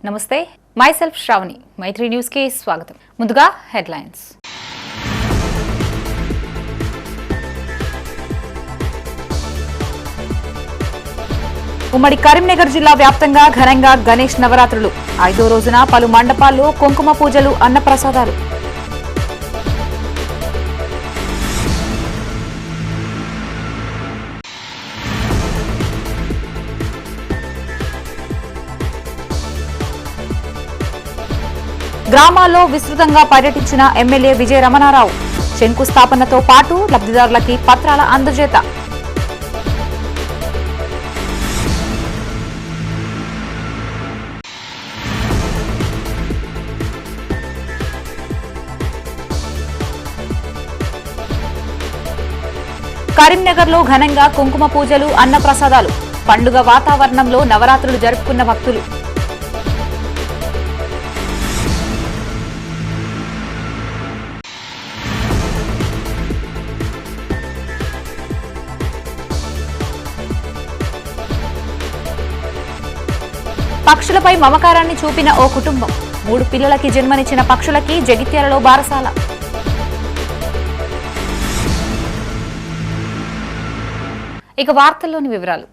నమస్తే, మైసెల్ఫ్ శ్రావణి. మైత్రి న్యూస్ కి స్వాగతం. ముందుగా హెడ్లైన్స్. ఉమ్మడి కరీంనగర్ జిల్లా వ్యాప్తంగా ఘనంగా గణేష్ నవరాత్రులు. 5వ రోజున పలు మండపాల్లో కుంకుమ పూజలు, అన్నప్రసాదాలు. గ్రామాల్లో విస్తృతంగా పర్యటించిన ఎమ్మెల్యే విజయ రమణారావు. శంకుస్థాపనతో పాటు లబ్ధిదారులకి పత్రాల అందజేత. కరీంనగర్లో ఘనంగా కుంకుమ పూజలు, అన్నప్రసాదాలు. పండుగ వాతావరణంలో నవరాత్రులు జరుపుకున్న భక్తులు. పక్షులపై మమకారాన్ని చూపిన ఓ కుటుంబం. 3 పిల్లలకి జన్మనిచ్చిన పక్షులకి జగిత్యాలలో బారసాల. ఇక వార్తల్లోని వివరాలు.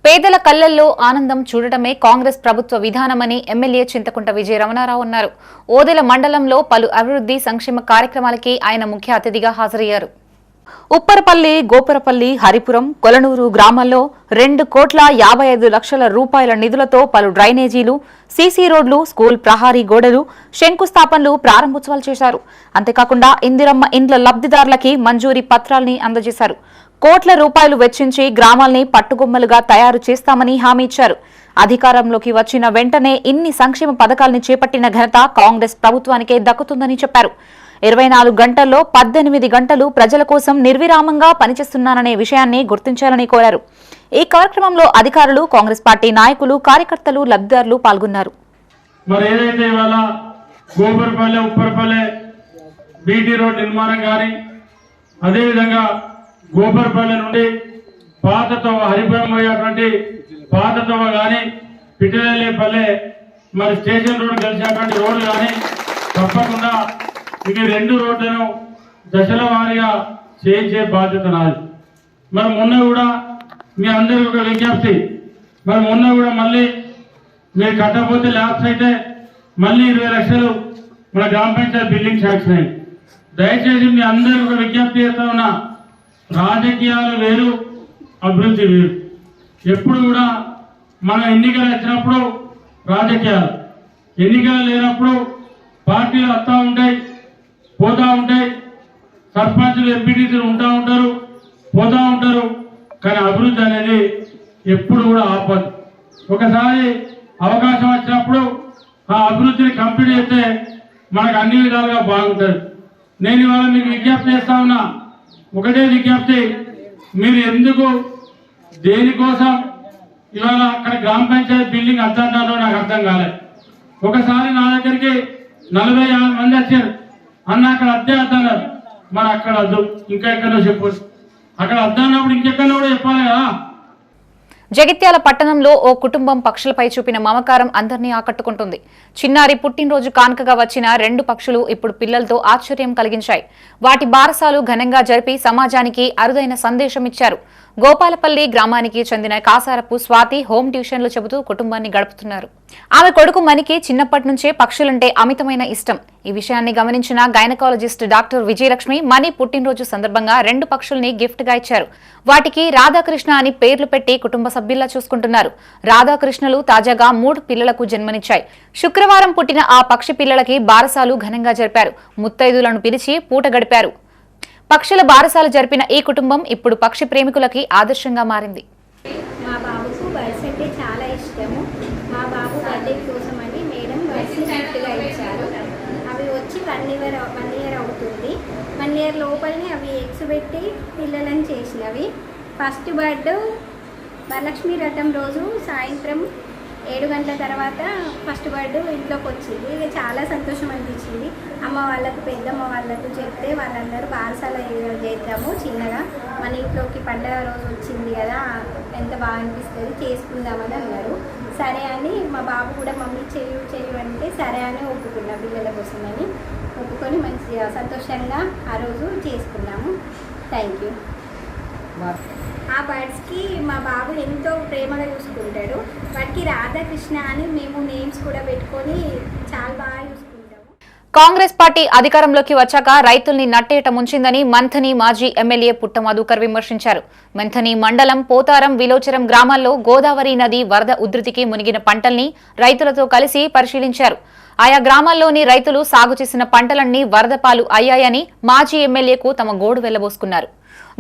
పేదల కళ్లల్లో ఆనందం చూడటమే కాంగ్రెస్ ప్రభుత్వ విధానమని ఎమ్మెల్యే చింతకుంట విజయ రమణారావు అన్నారు. ఓదెల మండలంలో పలు అభివృద్ధి సంక్షేమ కార్యక్రమాలకి ఆయన ముఖ్య అతిథిగా హాజరయ్యారు. ఉప్పరపల్లి, గోపురపల్లి, హరిపురం, కొలనూరు గ్రామాల్లో 2,55,00,000 రూపాయల నిధులతో పలు డ్రైనేజీలు, సీసీ రోడ్లు, స్కూల్ ప్రహారీ గోడలు, శంకుస్థాపనలు, ప్రారంభోత్సవాలు చేశారు. అంతేకాకుండా ఇందిరమ్మ ఇండ్ల లబ్ధిదారులకి మంజూరీ పత్రాల్ని అందజేశారు. కోట్ల రూపాయలు వెచ్చించి గ్రామాల్ని పట్టుగొమ్మలుగా తయారు చేస్తామని హామీ ఇచ్చారు. అధికారంలోకి వచ్చిన వెంటనే ఇన్ని సంక్షేమ పథకాల్ని చేపట్టిన ఘనత కాంగ్రెస్ ప్రభుత్వానికే దక్కుతుందని చెప్పారు. 24 గంటల్లో 18 గంటలు ప్రజల కోసం నిర్విరామంగా పనిచేస్తున్నాననే విషయాన్ని గుర్తించాలని కోరారు. ఈ కార్యక్రమంలో అధికారులు, కాంగ్రెస్ పార్టీ నాయకులు, కార్యకర్తలు, లబ్ధిదారులు పాల్గొన్నారు. గోపర్పల్లి నుండి పాతతో హరిపురం పోయేటువంటి పాతతో కానీ పిట్టలపల్లె మరి స్టేషన్ రోడ్ కలిసినటువంటి రోడ్డు కానీ తప్పకుండా ఇది 2 రోడ్లను దశల వారీగా చేయించే బాధ్యత నాది. మరి మొన్న కూడా మీ అందరికీ ఒక విజ్ఞప్తి, మరి మొన్న కూడా మళ్ళీ మీరు కట్టకపోతే ల్యాబ్స్ అయితే మళ్ళీ 20 లక్షలు మన గ్రామ పంచాయతీ బిల్డింగ్ శాంక్షన్ అయింది. దయచేసి మీ అందరికీ ఒక విజ్ఞప్తి చేస్తా ఉన్నా, రాజకీయాలు వేరు, అభివృద్ధి వేరు. ఎప్పుడు కూడా మన ఎన్నికలు వచ్చినప్పుడు రాజకీయాలు, ఎన్నికలు లేనప్పుడు పార్టీలు వస్తూ ఉంటాయి, పోతూ ఉంటాయి, సర్పంచులు, ఎంపీటీసీలు ఉంటా ఉంటారు, పోతూ ఉంటారు. కానీ అభివృద్ధి అనేది ఎప్పుడు కూడా ఆపదు. ఒకసారి అవకాశం వచ్చినప్పుడు ఆ అభివృద్ధిని కంప్లీట్ చేస్తే మనకు అన్ని విధాలుగా బాగుంటుంది. నేను ఇవాళ మీకు విజ్ఞప్తి చేస్తా ఉన్నా, ఒకటే విజ్ఞప్తి, మీరు ఎందుకు దేనికోసం ఇవాళ అక్కడ గ్రామ పంచాయతీ బిల్డింగ్ అద్దంటారో నాకు అర్థం కాలేదు. ఒకసారి నా దగ్గరికి 40-50 మంది వచ్చారు, అన్న అక్కడ అద్దే అద్దన్నారు. మరి అక్కడ వద్దు, ఇంకా ఎక్కడో చెప్పు. అక్కడ అద్దన్నప్పుడు ఇంకెక్కడో కూడా చెప్పాలి కదా. జగిత్యాల పట్టణంలో ఓ కుటుంబం పక్షులపై చూపిన మమకారం అందరినీ ఆకట్టుకుంటుంది. చిన్నారి పుట్టినరోజు కానుకగా వచ్చిన 2 పక్షులు ఇప్పుడు పిల్లలతో ఆశ్చర్యం కలిగించాయి. వాటి బారసాలు ఘనంగా జరిపి సమాజానికి అరుదైన సందేశం ఇచ్చారు. గోపాలపల్లి గ్రామానికి చెందిన కాసారపు స్వాతి హోమ్ ట్యూషన్లు చెబుతూ కుటుంబాన్ని గడుపుతున్నారు. ఆమె కొడుకు మణికి చిన్నప్పటి నుంచే పక్షులంటే అమితమైన ఇష్టం. ఈ విషయాన్ని గమనించిన గైనకాలజిస్ట్ డాక్టర్ విజయలక్ష్మి మణి పుట్టినరోజు సందర్భంగా 2 పక్షుల్ని గిఫ్ట్ గా ఇచ్చారు. వాటికి రాధాకృష్ణ అని పేర్లు పెట్టి కుటుంబ సభ్యుల్లా చూసుకుంటున్నారు. రాధాకృష్ణలు తాజాగా 3 పిల్లలకు జన్మనిచ్చాయి. శుక్రవారం పుట్టిన ఆ పక్షి పిల్లలకి బారసాలు ఘనంగా జరిపారు. ముత్తైదులను పిలిచి పూట గడిపారు. పక్షుల బారసాలు జరిపిన ఈ కుటుంబం ఇప్పుడు పక్షి ప్రేమికులకి ఆదర్శంగా మారింది. మా బాబుకు బర్డ్స్ అంటే చాలా ఇష్టము. మా బాబు బర్త్డే కోసం అని మేడం బర్డ్స్ గిఫ్ట్గా ఇచ్చారు. అవి వచ్చి 1 ఇయర్ అవుతుంది. 1 ఇయర్ లోపలనే అవి ఎగ్స్ పెట్టి పిల్లలను చేసినవి. ఫస్ట్ బర్డ్ వరలక్ష్మి రథం రోజు సాయంత్రం 7 గంటల తర్వాత ఫస్ట్ బర్డ్ ఇంట్లోకి వచ్చింది. ఇది చాలా సంతోషం అనిపించింది. అమ్మ వాళ్ళకు, పెద్దమ్మ వాళ్ళకు చెప్తే వాళ్ళందరూ బారసాల చేద్దాము చిన్నగా, మన ఇంట్లోకి పండగ రోజు వచ్చింది కదా, ఎంత బాగా అనిపిస్తుంది, చేసుకుందామని అన్నారు. సరే అని మా బాబు కూడా మమ్మీ చెయ్యు అంటే సరే అని ఒప్పుకున్నా, పిల్లల కోసమని ఒప్పుకొని మంచిగా సంతోషంగా ఆ రోజు చేసుకున్నాము. Thank you. ఆ బర్డ్స్కి మా బాబు ఎంతో ప్రేమగా చూసుకుంటాడు. వాటికి రాధాకృష్ణ అని మేము నేమ్స్ కూడా పెట్టుకొని చాలా బాగా చూసుకుంటాము. కాంగ్రెస్ పార్టీ అధికారంలోకి వచ్చాక రైతుల్ని నట్టేట ముంచిందని మంథని మాజీ ఎమ్మెల్యే పుట్ట మధుకర్ విమర్శించారు. మంథని మండలం పోతారం, విలోచరం గ్రామాల్లో గోదావరి నది వరద ఉధృతికి మునిగిన పంటల్ని రైతులతో కలిసి పరిశీలించారు. ఆయా గ్రామాల్లోని రైతులు సాగు చేసిన పంటలన్నీ వరద పాలు అయ్యాయని మాజీ ఎమ్మెల్యేకు తమ గోడు వెళ్లబోసుకున్నారు.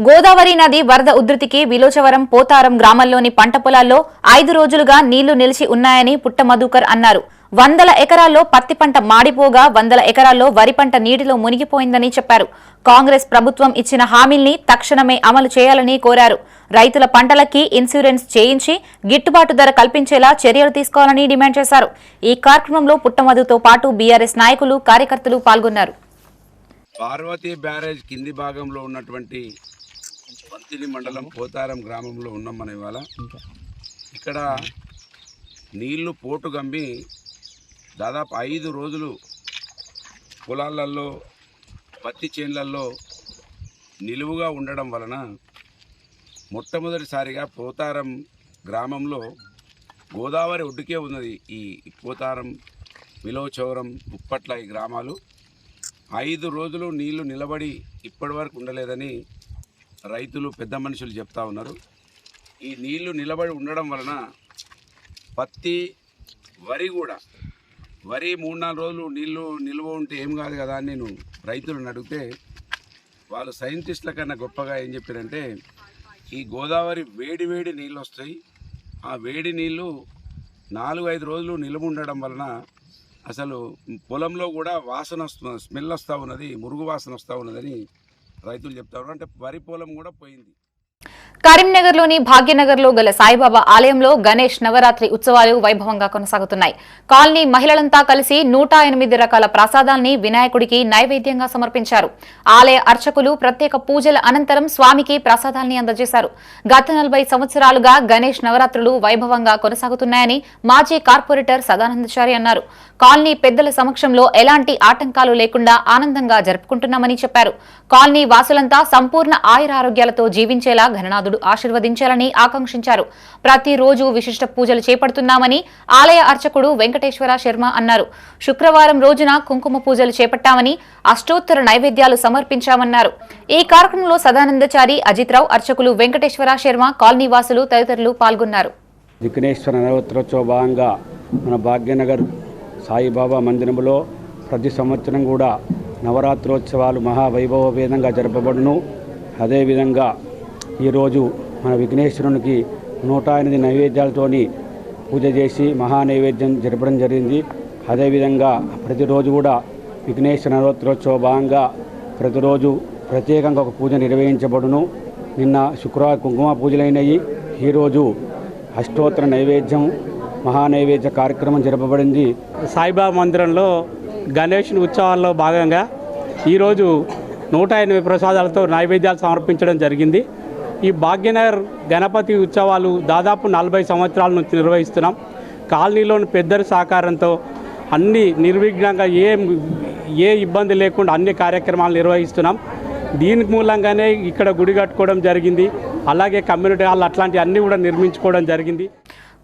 గోదావరి నది వరద ఉధృతికి విలోచవరం, పోతారం గ్రామాల్లోని పంట పొలాల్లో 5 రోజులుగా నీళ్లు నిలిచి ఉన్నాయని పుట్ట మధుకర్ అన్నారు. 100 ఎకరాల్లో పత్తి పంట మాడిపోగా 100 ఎకరాల్లో వరి పంట నీటిలో మునిగిపోయిందని చెప్పారు. కాంగ్రెస్ ప్రభుత్వం ఇచ్చిన హామీల్ని తక్షణమే అమలు చేయాలని కోరారు. రైతుల పంటలకి ఇన్సూరెన్స్ చేయించి గిట్టుబాటు ధర కల్పించేలా చర్యలు తీసుకోవాలని డిమాండ్ చేశారు. ఈ కార్యక్రమంలో పుట్టమధుతో పాటు బీఆర్ఎస్ నాయకులు, కార్యకర్తలు పాల్గొన్నారు. పార్వతీ బ్యారేజ్ కింది భాగంలో ఉన్నటువంటి మంథని మండలం పోతారం గ్రామంలో ఉన్నాం మనం ఇవాళ. ఇక్కడ నీళ్లు పోటు గమ్మి దాదాపు 5 రోజులు పొలాలలో, పత్తి చేన్లలో నిలువుగా ఉండడం వలన మొట్టమొదటిసారిగా పోతారం గ్రామంలో గోదావరి ఒడ్డుకే ఉన్నది. ఈ పోతారం, విలోచవరం, ఉప్పట్ల ఈ గ్రామాలు 5 రోజులు నీళ్లు నిలబడి ఇప్పటి వరకు ఉండలేదని రైతులు, పెద్ద మనుషులు చెప్తా ఉన్నారు. ఈ నీళ్లు నిలబడి ఉండడం వలన పత్తి, వరి 3-4 రోజులు నీళ్లు నిల్వ ఉంటే ఏం కాదు కదా అని నేను రైతులను అడిగితే వాళ్ళు సైంటిస్టుల కన్నా గొప్పగా ఏం చెప్పారంటే, ఈ గోదావరి వేడి నీళ్ళు వస్తాయి. ఆ వేడి నీళ్ళు 4-5 రోజులు నిల్వ ఉండడం వలన అసలు పొలంలో కూడా వాసన వస్తుంది, స్మెల్ వస్తూ ఉన్నది, మురుగు వాసన వస్తూ ఉన్నదని రైతులు చెప్తారు. అంటే వరి పొలం కూడా పోయింది. కరీంనగర్లోని భాగ్యనగర్లో గల సాయిబాబా ఆలయంలో గణేష్ నవరాత్రి ఉత్సవాలు వైభవంగా కొనసాగుతున్నాయి. కాలనీ మహిళలంతా కలిసి 108 రకాల ప్రసాదాల్ని వినాయకుడికి నైవేద్యంగా సమర్పించారు. ఆలయ అర్చకులు ప్రత్యేక పూజల అనంతరం స్వామికి ప్రసాదాల్ని అందజేశారు. గత 40 సంవత్సరాలుగా గణేష్ నవరాత్రులు వైభవంగా కొనసాగుతున్నాయని మాజీ కార్పొరేటర్ సదానందచారి అన్నారు. కాలనీ పెద్దల సమక్షంలో ఎలాంటి ఆటంకాలు లేకుండా ఆనందంగా జరుపుకుంటున్నామని చెప్పారు. కాలనీ వాసులంతా సంపూర్ణ ఆయురారోగ్యాలతో జీవించేలా గణనాథుడు ఆశీర్వదించాలని ఆకాంక్షించారు. ప్రతిరోజు విశిష్ట పూజలు చేపడుతున్నామని ఆలయ అర్చకుడు వెంకటేశ్వర శర్మ అన్నారు. శుక్రవారం రోజున కుంకుమ పూజలు చేపట్టామని, అష్టోత్తర నైవేద్యాలు సమర్పించామన్నారు. ఈ కార్యక్రమంలో సదానందచారి, అజిత్రావు, అర్చకులు వెంకటేశ్వర శర్మ, కాలనీ వాసులు తదితరులు పాల్గొన్నారు. విఘ్నేశ్వర నవరాత్రోత్సవ భాగంగా మన భాగ్యనగర్ సాయిబాబా మందిరంలో ప్రతి సంవత్సరం కూడా నవరాత్రోత్సవాలు మహావైభవపేతంగా జరపబడును. అదేవిధంగా ఈరోజు మన విఘ్నేశ్వరునికి 108 నైవేద్యాలతోని పూజ చేసి మహానైవేద్యం జరపడం జరిగింది. అదేవిధంగా ప్రతిరోజు కూడా విఘ్నేశ్వర నవరాత్రోత్సవ భాగంగా ప్రతిరోజు ప్రత్యేకంగా ఒక పూజ నిర్వహించబడును. నిన్న శుక్రవారం కుంకుమ పూజలైనవి. ఈరోజు అష్టోత్తర నైవేద్యం, మహానైవేద్య కార్యక్రమం జరపబడింది. సాయిబాబా మందిరంలో గణేష్ ఉత్సవాల్లో భాగంగా ఈరోజు 108 ప్రసాదాలతో నైవేద్యాలు సమర్పించడం జరిగింది. ఈ భాగ్యనగర్ గణపతి ఉత్సవాలు దాదాపు 40 సంవత్సరాల నుంచి నిర్వహిస్తున్నాం. కాలనీలోని పెద్దల సహకారంతో అన్ని నిర్విఘ్నంగా ఏ ఇబ్బంది లేకుండా అన్ని కార్యక్రమాలు నిర్వహిస్తున్నాం. దీని మూలంగానే ఇక్కడ గుడి కట్టుకోవడం జరిగింది. అలాగే కమ్యూనిటీ హాల్ అట్లాంటి అన్ని కూడా నిర్మించుకోవడం జరిగింది.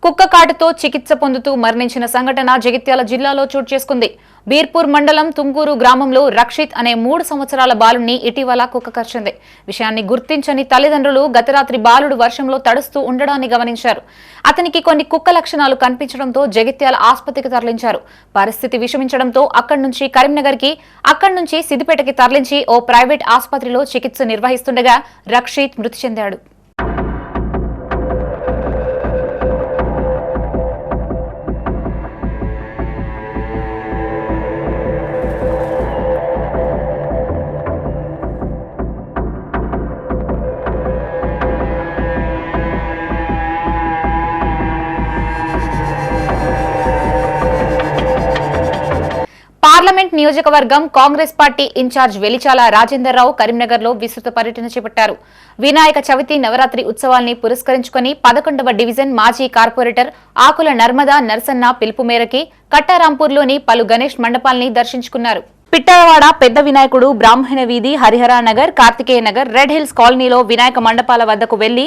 కుక్క కాటుతో చికిత్స పొందుతూ మరణించిన సంఘటన జగిత్యాల జిల్లాలో చోటు చేసుకుంది. బీర్పూర్ మండలం తుంగూరు గ్రామంలో రక్షిత్ అనే 3 సంవత్సరాల బాలుడిని ఇటీవల కుక్క కరిచింది. విషయాన్ని గుర్తించని తల్లిదండ్రులు గత రాత్రి బాలుడు వర్షంలో తడుస్తూ ఉండడాన్ని గమనించారు. అతనికి కొన్ని కుక్క లక్షణాలు కనిపించడంతో జగిత్యాల ఆసుపత్రికి తరలించారు. పరిస్థితి విషమించడంతో అక్కడి నుంచి కరీంనగర్కి, అక్కడి నుంచి సిద్దిపేటకి తరలించి ఓ ప్రైవేట్ ఆసుపత్రిలో చికిత్స నిర్వహిస్తుండగా రక్షిత్ మృతి చెందాడు. పార్లమెంట్ నియోజకవర్గం కాంగ్రెస్ పార్టీ ఇన్ఛార్జ్ వెలిచాల రాజేందర్ రావు కరీంనగర్లో విస్తృత పర్యటన చేపట్టారు. వినాయక చవితి నవరాత్రి ఉత్సవాల్ని పురస్కరించుకుని 11వ డివిజన్ మాజీ కార్పొరేటర్ ఆకుల నర్మదా నర్సన్న పిలుపు మేరకి కట్టారాంపూర్లోని పలు గణేష్ మండపాల్ని దర్శించుకున్నారు. పిట్టలవాడ పెద్ద వినాయకుడు బ్రాహ్మణ వీధి హరిహరానగర్ కార్తికేయ నగర్ రెడ్ హిల్స్ కాలనీలో వినాయక మండపాల వద్దకు వెళ్లి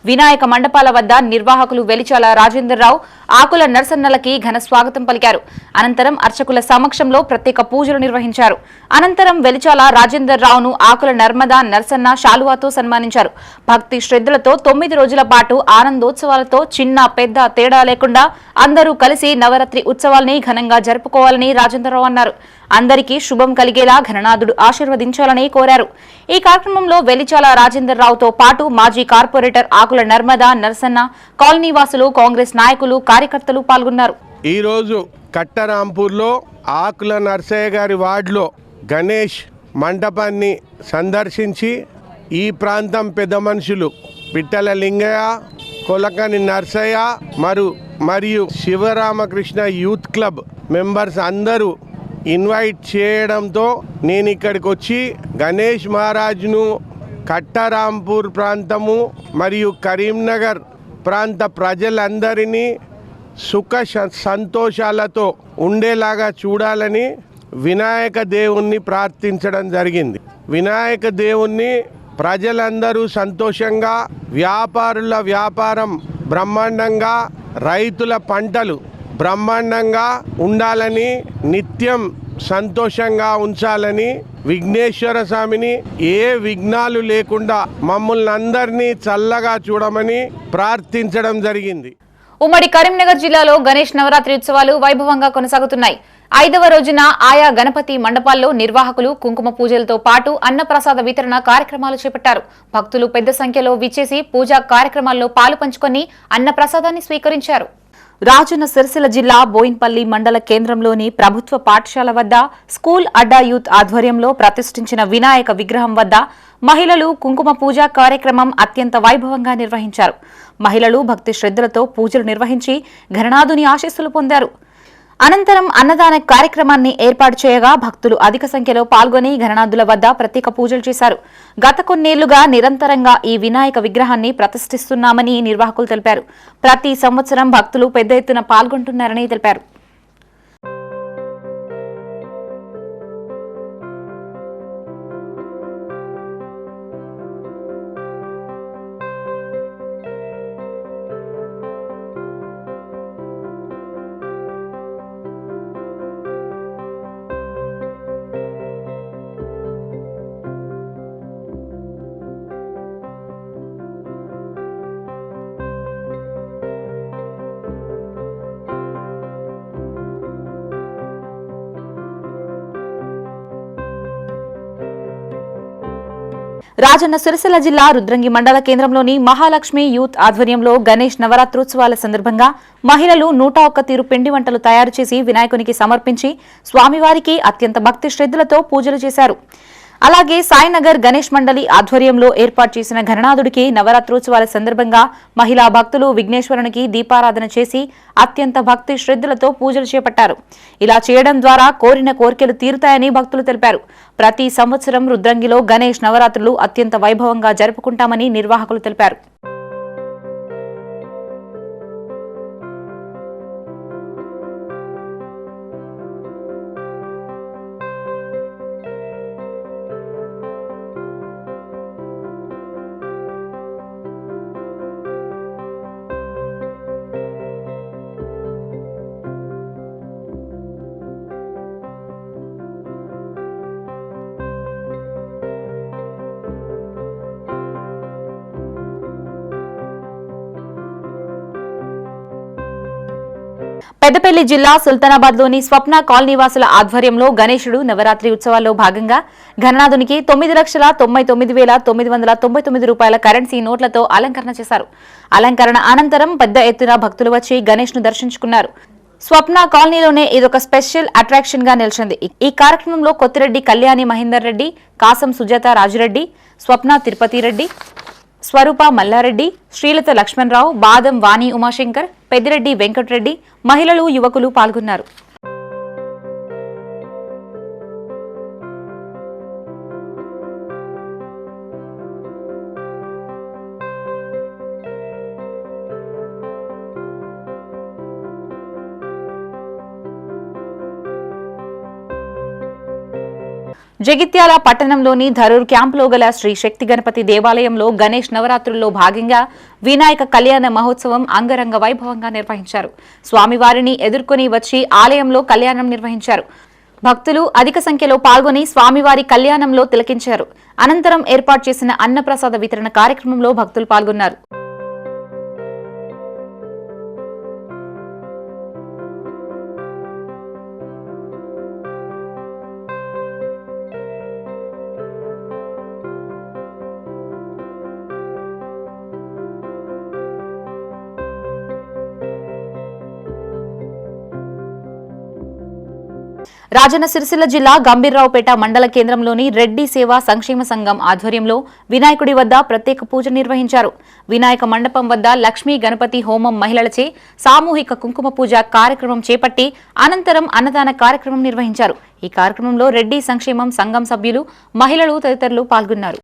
వినాయక మండపాల వద్ద నిర్వాహకులు వెలిచాల రాజేందర్ రావు ఆకుల నర్సన్నలకి ఘన స్వాగతం పలికారు. అనంతరం అర్చకుల సమక్షంలో ప్రత్యేక పూజలు నిర్వహించారు. అనంతరం వెలిచాల రాజేందర్ రావును ఆకుల నర్మదా నర్సన్న శాలువాతో సన్మానించారు. భక్తి శ్రద్ధలతో 9 రోజుల పాటు ఆనందోత్సవాలతో చిన్న పెద్ద తేడా లేకుండా అందరూ కలిసి నవరాత్రి ఉత్సవాల్ని ఘనంగా జరుపుకోవాలని రాజేందర్ రావు అన్నారు. అందరికీ శుభం కలిగేలా ఘననాథుడు ఆశీర్వదించాలని కోరారు. ఈ కార్యక్రమంలో వెలిచాల రాజేందర్ రావుతో పాటు మాజీ కార్పొరేటర్ ఆకుల నర్మదా నర్సన్న, కాలనీ వాసులు, కాంగ్రెస్ నాయకులు, కార్యకర్తలు పాల్గొన్నారు. ఈరోజు కట్టరాంపూర్లో ఆకుల నర్సయ్య గారి వార్డులో గణేష్ మండపాన్ని సందర్శించి ఈ ప్రాంతం పెద్ద మనుషులు పిట్టల లింగయ్య, కొలకని నర్సయ్య మరియు శివరామకృష్ణ యూత్ క్లబ్ మెంబర్స్ అందరూ ఇన్వైట్ చేయడంతో నేను ఇక్కడికి వచ్చి గణేష్ మహారాజ్ను కట్టరాంపూర్ ప్రాంతము మరియు కరీంనగర్ ప్రాంత ప్రజలందరినీ సుఖ సంతోషాలతో ఉండేలాగా చూడాలని వినాయక దేవుణ్ణి ప్రార్థించడం జరిగింది. వినాయక దేవుణ్ణి ప్రజలందరూ సంతోషంగా, వ్యాపారుల వ్యాపారం బ్రహ్మాండంగా, రైతుల పంటలు బ్రహ్మాండంగా ఉండాలని, నిత్యం సంతోషంగా ఉంచాలని, విఘ్నేశ్వర స్వామిని ఏ విఘ్నాలు లేకుండా మమ్మల్ని అందరినీ చల్లగా చూడమని ప్రార్థించడం జరిగింది. ఉమ్మడి కరీంనగర్ జిల్లాలో గణేష్ నవరాత్రి ఉత్సవాలు వైభవంగా కొనసాగుతున్నాయి. 5వ రోజున ఆయా గణపతి మండపాల్లో నిర్వాహకులు కుంకుమ పూజలతో పాటు అన్నప్రసాద వితరణ కార్యక్రమాలు చేపట్టారు. భక్తులు పెద్ద సంఖ్యలో విచ్చేసి పూజా కార్యక్రమాల్లో పాలు పంచుకొని అన్నప్రసాదాన్ని స్వీకరించారు. రాజన్న సిరిసిల్ల జిల్లా బోయిన్పల్లి మండల కేంద్రంలోని ప్రభుత్వ పాఠశాల వద్ద స్కూల్ అడ్డా యూత్ ఆధ్వర్యంలో ప్రతిష్ఠించిన వినాయక విగ్రహం వద్ద మహిళలు కుంకుమ పూజా కార్యక్రమం అత్యంత వైభవంగా నిర్వహించారు. మహిళలు భక్తి శ్రద్ధలతో పూజలు నిర్వహించి గణనాథుని ఆశీస్సులు పొందారు. అనంతరం అన్నదాన కార్యక్రమాన్ని ఏర్పాటు చేయగా భక్తులు అధిక సంఖ్యలో పాల్గొని గణనాథుల వద్ద ప్రత్యేక పూజలు చేశారు. గత కొన్నేళ్లుగా నిరంతరంగా ఈ వినాయక విగ్రహాన్ని ప్రతిష్ఠిస్తున్నామని నిర్వాహకులు తెలిపారు. ప్రతి సంవత్సరం భక్తులు పెద్ద ఎత్తున పాల్గొంటున్నారని తెలిపారు. రాజన్న సిరిసిల్ల జిల్లా రుద్రంగి మండల కేంద్రంలోని మహాలక్ష్మి యూత్ ఆధ్వర్యంలో గణేష్ నవరాత్రోత్సవాల సందర్భంగా మహిళలు 101 తీరు పిండి వంటలు తయారు చేసి వినాయకునికి సమర్పించి స్వామివారికి అత్యంత భక్తి శ్రద్ధలతో పూజలు చేశారు. అలాగే సాయినగర్ గణేష్ మండలి ఆధ్వర్యంలో ఏర్పాటు చేసిన గణనాథుడికి నవరాత్రోత్సవాల సందర్భంగా మహిళా భక్తులు విఘ్నేశ్వరునికి దీపారాధన చేసి అత్యంత భక్తి శ్రద్ధలతో పూజలు చేపట్టారు. ఇలా చేయడం ద్వారా కోరిన కోరికలు తీరుతాయని భక్తులు తెలిపారు. ప్రతి సంవత్సరం రుద్రంగిలో గణేష్ నవరాత్రులు అత్యంత వైభవంగా జరుపుకుంటామని నిర్వాహకులు తెలిపారు. పెద్దపల్లి జిల్లా సుల్తానాబాద్లోని స్వప్న కాలనీవాసుల ఆధ్వర్యంలో గణేశుడు నవరాత్రి ఉత్సవాల్లో భాగంగా గణనాథునికి 9,99,999 రూపాయల కరెన్సీ నోట్లతో అలంకరణ చేశారు. అలంకరణ అనంతరం పెద్ద ఎత్తున భక్తులు వచ్చి గణేష్ను దర్శించుకున్నారు. స్వప్న కాలనీలోనే ఇదొక స్పెషల్ అట్రాక్షన్ గా నిలిచింది. ఈ కార్యక్రమంలో కొత్తిరెడ్డి కళ్యాణి మహేందర్ రెడ్డి, కాసం సుజాత రాజురెడ్డి, స్వప్న తిరుపతి రెడ్డి, స్వరూప మల్లారెడ్డి, శ్రీలత లక్ష్మణరావు, బాదం వాణి ఉమాశంకర్, పెద్దిరెడ్డి వెంకటరెడ్డి, మహిళలు, యువకులు పాల్గొన్నారు. జగిత్యాల పట్టణంలోని ధరూర్ క్యాంపులో గల శ్రీ శక్తి గణపతి దేవాలయంలో గణేష్ నవరాత్రుల్లో భాగంగా వినాయక కళ్యాణ మహోత్సవం అంగరంగ వైభవంగా నిర్వహించారు. స్వామివారిని ఎదుర్కొని వచ్చి ఆలయంలో కళ్యాణం నిర్వహించారు. భక్తులు అధిక సంఖ్యలో పాల్గొని స్వామివారి కళ్యాణంలో తిలకించారు. అనంతరం ఏర్పాటు చేసిన అన్నప్రసాద వితరణ కార్యక్రమంలో భక్తులు పాల్గొన్నారు. రాజన్న సిరిసిల్ల జిల్లా గంభీర్రావుపేట మండల కేంద్రంలోని రెడ్డి సేవా సంక్షేమ సంఘం ఆధ్వర్యంలో వినాయకుడి వద్ద ప్రత్యేక పూజ నిర్వహించారు. వినాయక మండపం వద్ద లక్ష్మీ గణపతి హోమం మహిళలచే సామూహిక కుంకుమ పూజ కార్యక్రమం చేపట్టి అనంతరం అన్నదాన కార్యక్రమం నిర్వహించారు. ఈ కార్యక్రమంలో రెడ్డి సంక్షేమం సంఘం సభ్యులు, మహిళలు తదితరులు పాల్గొన్నారు.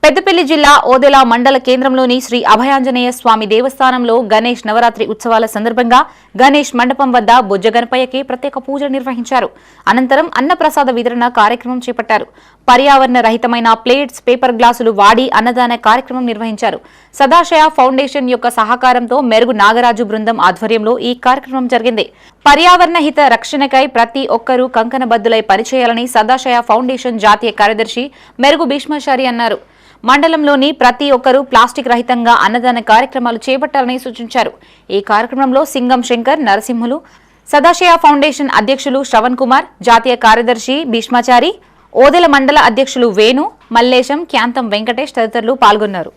పెద్దపల్లి జిల్లా ఓదెల మండల కేంద్రంలోని శ్రీ అభయాంజనేయ స్వామి దేవస్థానంలో గణేష్ నవరాత్రి ఉత్సవాల సందర్భంగా గణేష్ మండపం వద్ద బొజ్జ గణపయ్యకి ప్రత్యేక పూజలు నిర్వహించారు. అనంతరం అన్నప్రసాద వితరణ కార్యక్రమం చేపట్టారు. పర్యావరణ రహితమైన ప్లేట్స్, పేపర్ గ్లాసులు వాడి అన్నదాన కార్యక్రమం నిర్వహించారు. సదాశయ ఫౌండేషన్ యొక్క సహకారంతో మెరుగు నాగరాజు బృందం ఆధ్వర్యంలో ఈ కార్యక్రమం జరిగింది. పర్యావరణ హిత రక్షణకై ప్రతి ఒక్కరూ కంకణబద్దులై పనిచేయాలని సదాశయ ఫౌండేషన్ జాతీయ కార్యదర్శి మెరుగు భీష్మాచారి అన్నారు. మండలంలోని ప్రతి ఒక్కరూ ప్లాస్టిక్ రహితంగా అన్నదాన కార్యక్రమాలు చేపట్టాలని సూచించారు. ఈ కార్యక్రమంలో సింగం శంకర్, నరసింహులు, సదాశయ ఫౌండేషన్ అధ్యక్షులు శ్రవణ్ కుమార్, జాతీయ కార్యదర్శి భీష్మాచారి, ఓదెల మండల అధ్యక్షులు వేణు, మల్లేశం, క్యాంతం వెంకటేష్ తదితరులు పాల్గొన్నారు.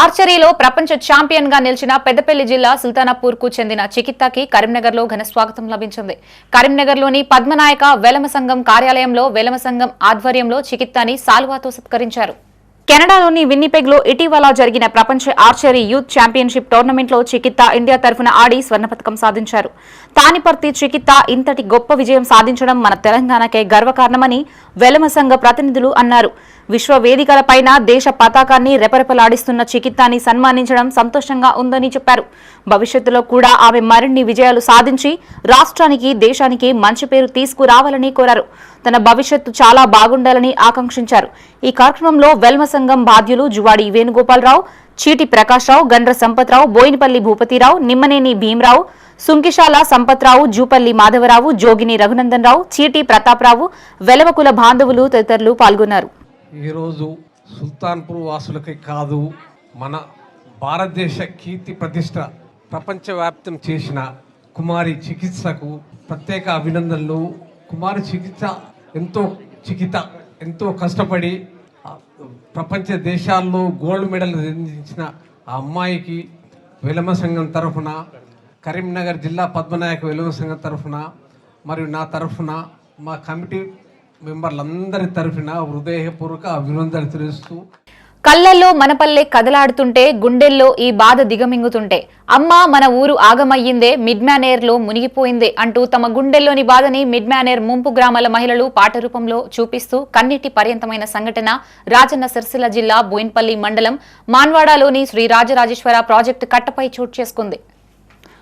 ఆర్చరీలో ప్రపంచ ఛాంపియన్ గా నిలిచిన పెద్దపల్లి జిల్లా సుల్తానాపూర్ కు చెందిన చికిత్తాకి కరీంనగర్ లో ఘన స్వాగతం లభించింది. కరీంనగర్లోని పద్మనాయక వెలమ సంఘం కార్యాలయంలో వెలమ సంఘం ఆధ్వర్యంలో చికిత్తాని సాల్వాతో సత్కరించారు. కెనడాలోని విన్నిపెగ్ లో ఇటీవల జరిగిన ప్రపంచ ఆర్చరీ యూత్ ఛాంపియన్షిప్ టోర్నమెంట్ లో చికిత్తా ఇండియా తరఫున ఆడి స్వర్ణ పతకం సాధించారు. తానిపర్తి చికిత్తా ఇంతటి గొప్ప విజయం సాధించడం మన తెలంగాణకే గర్వకారణమని వెలమ సంఘ ప్రతినిధులు అన్నారు. విశ్వ వేదికలపైన దేశ పతాకాన్ని రెపరెపలాడిస్తున్న చికిత్తాని సన్మానించడం సంతోషంగా ఉందని చెప్పారు. భవిష్యత్తులో కూడా ఆమె మరిన్ని విజయాలు సాధించి రాష్ట్రానికి, దేశానికి మంచి పేరు తీసుకురావాలని కోరారు. తన భవిష్యత్తు చాలా బాగుండాలని ఆకాంక్షించారు. ఈ కార్యక్రమంలో వెల్మ సంఘం బాధ్యులు జువాడి వేణుగోపాలరావు, చీటి ప్రకాశ్రావు, గండ్ర సంపత్రావు, బోయినపల్లి భూపతిరావు, నిమ్మనేని భీమరావు, సుంకిశాల సంపత్రావు, జూపల్లి మాధవరావు, జోగిని రఘునందన్ రావు, చీటి ప్రతాపరావు, వెలవకుల బాంధవులు తదితరులు పాల్గొన్నారు. ఈరోజు సుల్తాన్పూర్ వాసులకి కాదు, మన భారతదేశ కీర్తి ప్రతిష్ట ప్రపంచవ్యాప్తం చేసిన కుమారి చికిత్సకు ప్రత్యేక అభినందనలు. కుమారి ఎంతో కష్టపడి ప్రపంచ దేశాల్లో గోల్డ్ మెడల్ అందించిన ఆ అమ్మాయికి వెలమ సంఘం తరఫున, కరీంనగర్ జిల్లా పద్మనాయక వెలమ సంఘం తరఫున మరియు నా తరఫున, మా కమిటీ మెంబర్లందరి తరఫున హృదయపూర్వక అభినందనలు తెలుస్తూ, కళ్ళల్లో మనపల్లె కదలాడుతుంటే గుండెల్లో ఈ బాధ దిగమింగుతుంటే అమ్మా మన ఊరు ఆగమయ్యిందే, మిడ్మ్యానేర్ లో మునిగిపోయిందే అంటూ తమ గుండెల్లోని బాధని మిడ్మ్యానేర్ ముంపు గ్రామాల మహిళలు పాట రూపంలో చూపిస్తూ కన్నీటి పర్యంతమైన సంఘటన రాజన్న సిరిసిల్ల జిల్లా బోయిన్పల్లి మండలం మాన్వాడలోని శ్రీ రాజరాజేశ్వర ప్రాజెక్టు కట్టపై చోటు చేసుకుంది.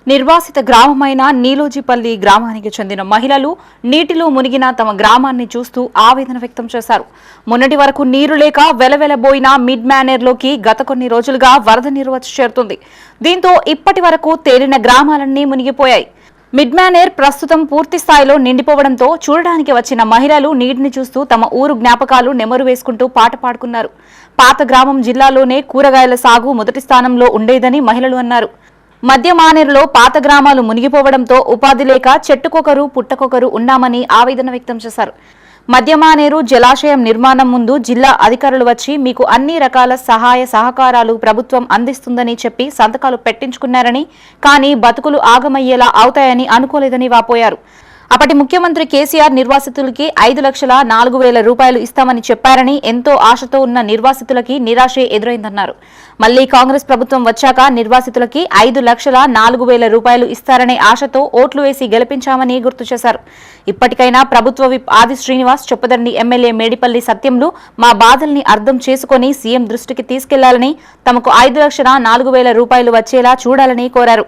నిర్వాసిత గ్రామమైన నీలోజీపల్లి గ్రామానికి చెందిన మహిళలు నీటిలో మునిగిన తమ గ్రామాన్ని చూస్తూ ఆవేదన వ్యక్తం చేశారు. మొన్నటి వరకు నీరు లేక వెలవెలబోయిన మిడ్ మ్యానేర్లోకి గత కొన్ని రోజులుగా వరద నీరు వచ్చి చేరుతుంది. దీంతో ఇప్పటి వరకు తేలిన గ్రామాలన్నీ మునిగిపోయాయి. మిడ్ మ్యానేర్ ప్రస్తుతం పూర్తి స్థాయిలో నిండిపోవడంతో చూడడానికి వచ్చిన మహిళలు నీటిని చూస్తూ తమ ఊరు జ్ఞాపకాలు నెమరు వేసుకుంటూ పాట పాడుకున్నారు. పాత గ్రామం జిల్లాలోనే కూరగాయల సాగు మొదటి స్థానంలో ఉండేదని మహిళలు అన్నారు. మధ్య మానేరులో పాత గ్రామాలు మునిగిపోవడంతో ఉపాధి లేక చెట్టుకొకరు పుట్టకొకరు ఉన్నామని ఆవేదన వ్యక్తం చేశారు. మధ్య మానేరు జలాశయం నిర్మాణం ముందు జిల్లా అధికారులు వచ్చి మీకు అన్ని రకాల సహాయ సహకారాలు ప్రభుత్వం అందిస్తుందని చెప్పి సంతకాలు పెట్టించుకున్నారని, కానీ బతుకులు ఆగమయ్యేలా అవుతాయని అనుకోలేదని వాపోయారు. అప్పటి ముఖ్యమంత్రి కేసీఆర్ నిర్వాసితులకి 5,04,000 రూపాయలు ఇస్తామని చెప్పారని, ఎంతో ఆశతో ఉన్న నిర్వాసితులకి నిరాశే ఎదురైందన్నారు. మళ్లీ కాంగ్రెస్ ప్రభుత్వం వచ్చాక నిర్వాసితులకి 5,04,000 రూపాయలు ఇస్తారనే ఆశతో ఓట్లు వేసి గెలిపించామని గుర్తు చేశారు. ఇప్పటికైనా ప్రభుత్వ విప్ ఆది శ్రీనివాస్, చొప్పదండి ఎమ్మెల్యే మేడిపల్లి సత్యంలు మా బాధల్ని అర్థం చేసుకుని సీఎం దృష్టికి తీసుకెళ్లాలని, తమకు 5,04,000 రూపాయలు వచ్చేలా చూడాలని కోరారు.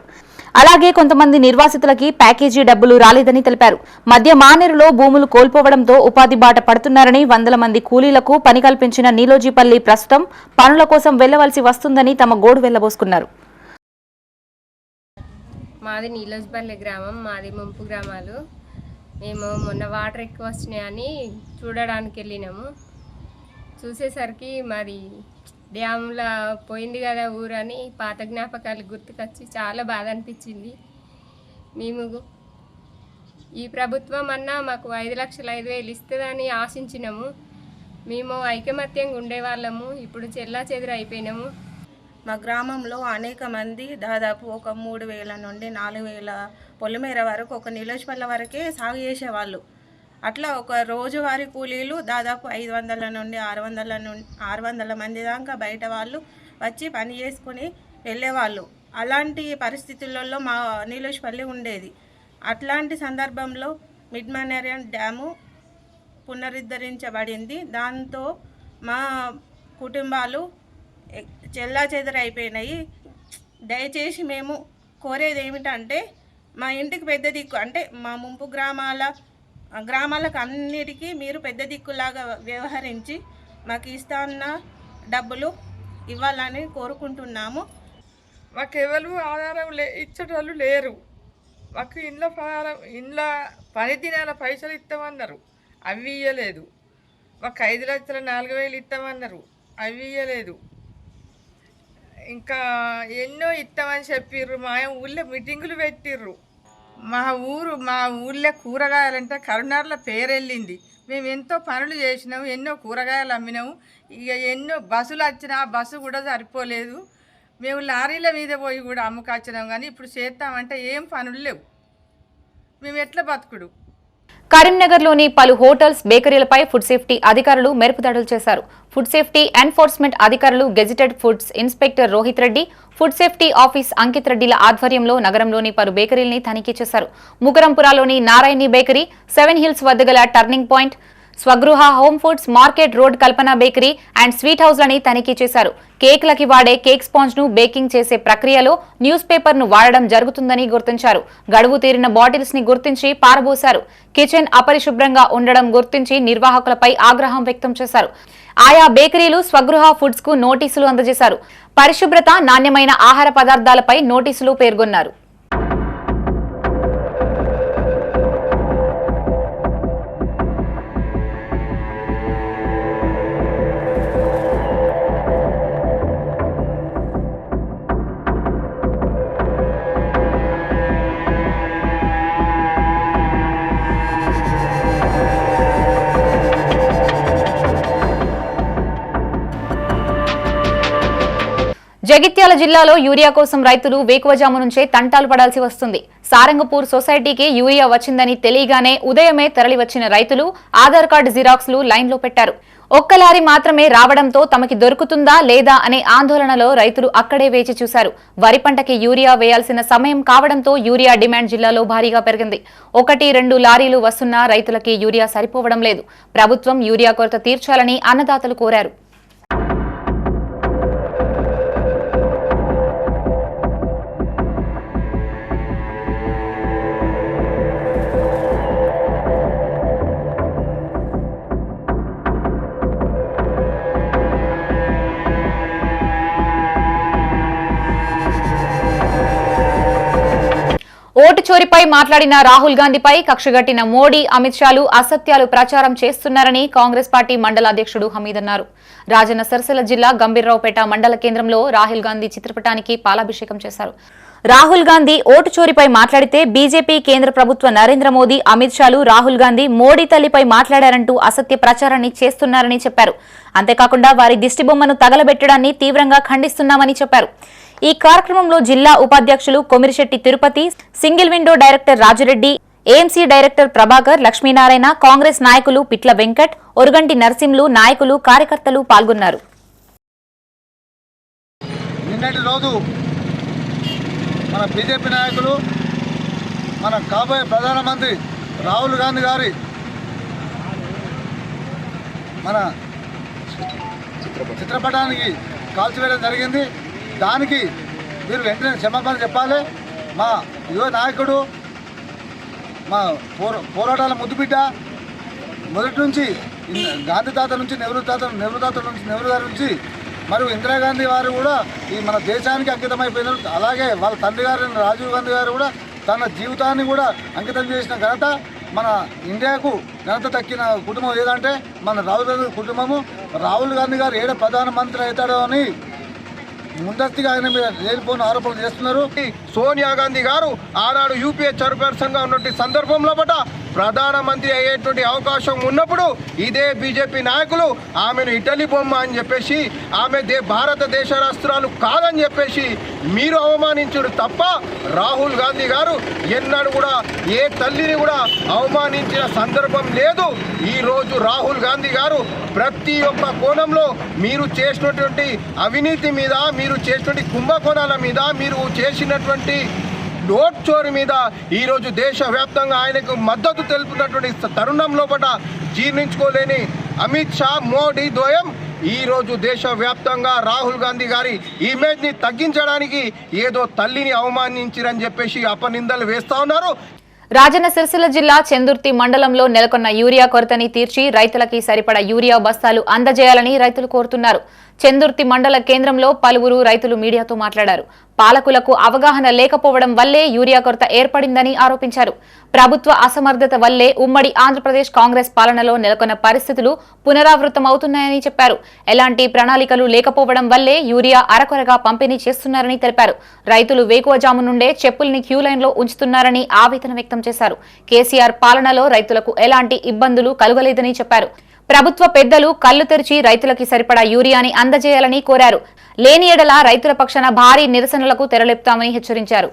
అలాగే కొంతమంది నిర్వాసితులకి ప్యాకేజీ డబ్బులు రాలేదని తెలిపారు. మధ్య మానేరులో భూములు కోల్పోవడంతో ఉపాధి బాట పడుతున్నారని, 100 మంది కూలీలకు పని కల్పించిన నీలోజీపల్లి ప్రస్తుతం పనుల కోసం వెళ్లవలసి వస్తుందని తమ గోడు వెళ్లబోసుకున్నారు. మాది నీలోజీపల్లి గ్రామం, మాది ముంపు గ్రామాలు. మేము మొన్న వాటర్ ఎక్కువ వచ్చినాయని చూడడానికి వెళ్ళినాము. చూసేసరికి మరి డ్యామ్లో పోయింది కదా ఊరని పాత జ్ఞాపకాలు గుర్తుకొచ్చి చాలా బాధ అనిపించింది. మేము ఈ ప్రభుత్వం అన్నా మాకు 5,05,000 ఇస్తుందని ఆశించినాము. మేము ఐకమత్యంగా ఉండేవాళ్ళము, ఇప్పుడు చెల్లాచెదురు అయిపోయినాము. మా గ్రామంలో అనేక మంది దాదాపు ఒక 3,000 నుండి 4,000 పొలిమేర వరకు, ఒక నీలోజీపల్లి వరకే సాగు చేసేవాళ్ళు. అట్లా ఒక రోజువారీ కూలీలు దాదాపు 500 నుండి 600 మంది దాకా బయట వాళ్ళు వచ్చి పని చేసుకుని వెళ్ళేవాళ్ళు. అలాంటి పరిస్థితులలో మా నీలోజీపల్లి ఉండేది. అట్లాంటి సందర్భంలో మిడ్ మానేరియన్ డ్యాము పునరుద్ధరించబడింది. దాంతో మా కుటుంబాలు చెల్లాచెదరైపోయినాయి. దయచేసి మేము కోరేది ఏమిటంటే, మా ఇంటికి పెద్ద దిక్కు అంటే మా ముంపు గ్రామాలకు అన్నిటికీ మీరు పెద్ద దిక్కులాగా వ్యవహరించి మాకు ఇస్తాన్న డబ్బులు ఇవ్వాలని కోరుకుంటున్నాము. మాకు ఎవరు ఆధారం ఇచ్చేటోళ్ళు లేరు. మాకు ఇండ్ల పని దినాల పైసలు ఇస్తామన్నారు, అవి ఇవ్వలేదు. మాకు 5,04,000 ఇస్తామన్నారు, అవి ఇవ్వలేదు. ఇంకా ఎన్నో ఇస్తామని చెప్పిర్రు. మా ఊళ్ళో మీటింగులు పెట్టిర్రు. మా ఊళ్ళో కూరగాయలంటే కరుణార్ల పేరు వెళ్ళింది. మేము ఎంతో పనులు చేసినాము, ఎన్నో కూరగాయలు అమ్మినాము. ఇక ఎన్నో బస్సులు వచ్చినా బస్సు కూడా సరిపోలేదు. మేము లారీల మీద పోయి కూడా అమ్ముకొచ్చినాం, కానీ ఇప్పుడు చేస్తామంటే ఏం పనులు లేవు. మేము ఎట్లా బతుకుడు? కరీంనగర్లోని పలు హోటల్స్, బేకరీలపై ఫుడ్ సేఫ్టీ అధికారులు మెరుపు దాడులు చేశారు. ఫుడ్ సేఫ్టీ ఎన్ఫోర్స్మెంట్ అధికారులు gazetted foods inspector Rohit Reddy, food safety office Ankit రెడ్డిల ఆధ్వర్యంలో నగరంలోని పలు బేకరీల్ని తనిఖీ చేశారు. ముగరంపురాలోని నారాయణి బేకరీ, 7 హిల్స్ వద్ద గల turning point, Swagruha home foods market road Kalpana bakery and sweet house లని తనిఖీ చేశారు. కేక్లకి వాడే కేక్ స్పాంజ్ ను బేకింగ్ చేసే ప్రక్రియలో న్యూస్ పేపర్ ను వాడడం జరుగుతుందని గుర్తించారు. గడువు తీరిన బాటిల్స్ ని గుర్తించి పారబోశారు. కిచెన్ అపరిశుభ్రంగా ఉండడం గుర్తించి నిర్వాహకులపై ఆగ్రహం వ్యక్తం చేశారు. ఆయా బేకరీలు స్వగృహ ఫుడ్స్ కు నోటీసులు అందజేశారు. పరిశుభ్రత, నాణ్యమైన ఆహార పదార్థాలపై నోటీసులు పేర్కొన్నారు. జగిత్యాల జిల్లాలో యూరియా కోసం రైతులు వేకువజాము నుంచే తంటాలు పడాల్సి వస్తుంది. సారంగపూర్ సొసైటీకి యూరియా వచ్చిందని తెలియగానే ఉదయమే తరలివచ్చిన రైతులు ఆధార్ కార్డు జిరాక్స్లు లైన్లో పెట్టారు. ఒక్క లారీ మాత్రమే రావడంతో తమకి దొరుకుతుందా లేదా అనే ఆందోళనలో రైతులు అక్కడే వేచి చూశారు. వరి పంటకి యూరియా వేయాల్సిన సమయం కావడంతో యూరియా డిమాండ్ జిల్లాలో భారీగా పెరిగింది. 1-2 లారీలు వస్తున్నా రైతులకి యూరియా సరిపోవడం లేదు. ప్రభుత్వం యూరియా కొరత తీర్చాలని అన్నదాతలు కోరారు. ఓటు చోరీపై మాట్లాడిన రాహుల్ గాంధీపై కక్షగట్టిన మోడీ, అమిత్ షాలు అసత్యాలు ప్రచారం చేస్తున్నారని కాంగ్రెస్ పార్టీ మండల అధ్యక్షుడు హమీద్ అన్నారు. రాజన్న సిరిసిల్ల జిల్లా గంభీర్రావుపేట మండల కేంద్రంలో రాహుల్ గాంధీ చిత్రపటానికి పాలాభిషేకం చేశారు. రాహుల్ గాంధీ ఓటు చోరీపై మాట్లాడితే బీజేపీ కేంద్ర ప్రభుత్వ నరేంద్ర మోదీ, అమిత్ షాలు రాహుల్ గాంధీ మోడీ తల్లిపై మాట్లాడారంటూ అసత్య ప్రచారాన్ని చేస్తున్నారని చెప్పారు. అంతేకాకుండా వారి దిష్టిబొమ్మను తగలబెట్టడాన్ని తీవ్రంగా ఖండిస్తున్నామని చెప్పారు. ఈ కార్యక్రమంలో జిల్లా ఉపాధ్యక్షులు Komirishetti Tirupati, single window director Raju Reddy, AMC director Prabhakar, Lakshminarayana, Congress నాయకులు పిట్ల వెంకట్, ఒరుగంటి నర్సింలు, నాయకులు, కార్యకర్తలు పాల్గొన్నారు. నిన్నటి రోజు మన బీజేపీ నాయకులు, మన కాబోయే ప్రధానమంత్రి రాహుల్ గాంధీ గారి మన చిత్రపటానికి కాల్చివేయడం జరిగింది. దానికి మీరు వెంటనే క్షమాపణ చెప్పాలి. మా యువ నాయకుడు, మా పోరాటాల ముద్దుబిడ్డ, మొదటి నుంచి గాంధీ తాత నుంచి నెహ్రూ గారి నుంచి మరియు ఇందిరాగాంధీ వారు కూడా ఈ మన దేశానికి అంకితమైపోయినారు. అలాగే వాళ్ళ తండ్రి గారు రాజీవ్ గాంధీ గారు కూడా తన జీవితాన్ని కూడా అంకితం చేసిన ఘనత, మన ఇండియాకు ఘనత దక్కిన కుటుంబం ఏదంటే మన రాహుల్ గాంధీ కుటుంబము. రాహుల్ గాంధీ గారు ఏడ ప్రధానమంత్రి అవుతాడో అని ముందస్తుగా ఆయన మీద లేనిపోయిన ఆరోపణలు చేస్తున్నారు. సోనియా గాంధీ గారు ఆనాడు యూపీఏ చైర్పర్సన్గా ఉన్నటువంటి సందర్భంలో పట ప్రధానమంత్రి అయ్యేటువంటి అవకాశం ఉన్నప్పుడు ఇదే బీజేపీ నాయకులు ఆమెను ఇటలీ బొమ్మ అని చెప్పేసి, ఆమె భారతదేశ రాష్ట్రాలు కాదని చెప్పేసి మీరు అవమానించుడు తప్ప రాహుల్ గాంధీ గారు ఎన్నడూ కూడా ఏ తల్లిని కూడా అవమానించిన సందర్భం లేదు. ఈరోజు రాహుల్ గాంధీ గారు ప్రతి ఒక్క కోణంలో మీరు చేసినటువంటి అవినీతి మీద, మీరు చేసినటువంటి కుంభకోణాల మీద, మీరు చేసినటువంటి నోట్ చోరీ మీద ఈరోజు దేశవ్యాప్తంగా ఆయనకు మద్దతు తెలుపుతున్నటువంటి తరుణంలో పట జీర్ణించుకోలేని అమిత్ షా, మోడీ ద్వయం ఈరోజు దేశవ్యాప్తంగా రాహుల్ గాంధీ గారి ఇమేజ్ని తగ్గించడానికి ఏదో తల్లిని అవమానించారని చెప్పేసి అపనిందలు వేస్తా ఉన్నారు. రాజన్న సిరిసిల్ల జిల్లా చెందుర్తి మండలంలో నెలకొన్న యూరియా కొరతని తీర్చి రైతులకి సరిపడా యూరియా బస్తాలు అందజేయాలని రైతులు కోరుతున్నారు. చెందుర్తి మండల కేంద్రంలో పలువురు రైతులు మీడియాతో మాట్లాడారు. పాలకులకు అవగాహన లేకపోవడం వల్లే యూరియా కొరత ఏర్పడిందని ఆరోపించారు. ప్రభుత్వ అసమర్థత వల్లే ఉమ్మడి ఆంధ్రప్రదేశ్ కాంగ్రెస్ పాలనలో నెలకొన్న పరిస్థితులు పునరావృతమవుతున్నాయని చెప్పారు. ఎలాంటి ప్రణాళికలు లేకపోవడం వల్లే యూరియా అరకొరగా పంపిణీ చేస్తున్నారని తెలిపారు. రైతులు వేకువజాము నుండే చెప్పుల్ని క్యూ లైన్లో ఉంచుతున్నారని ఆవేదన వ్యక్తం చేశారు. కేసీఆర్ పాలనలో రైతులకు ఎలాంటి ఇబ్బందులు కలుగలేదని చెప్పారు. ప్రభుత్వ పెద్దలు కళ్లు తెరిచి రైతులకి సరిపడా యూరియాని అందజేయాలని కోరారు. లేని ఎడల రైతుల పక్షాన భారీ నిరసనలకు తెరలేపుతామని హెచ్చరించారు.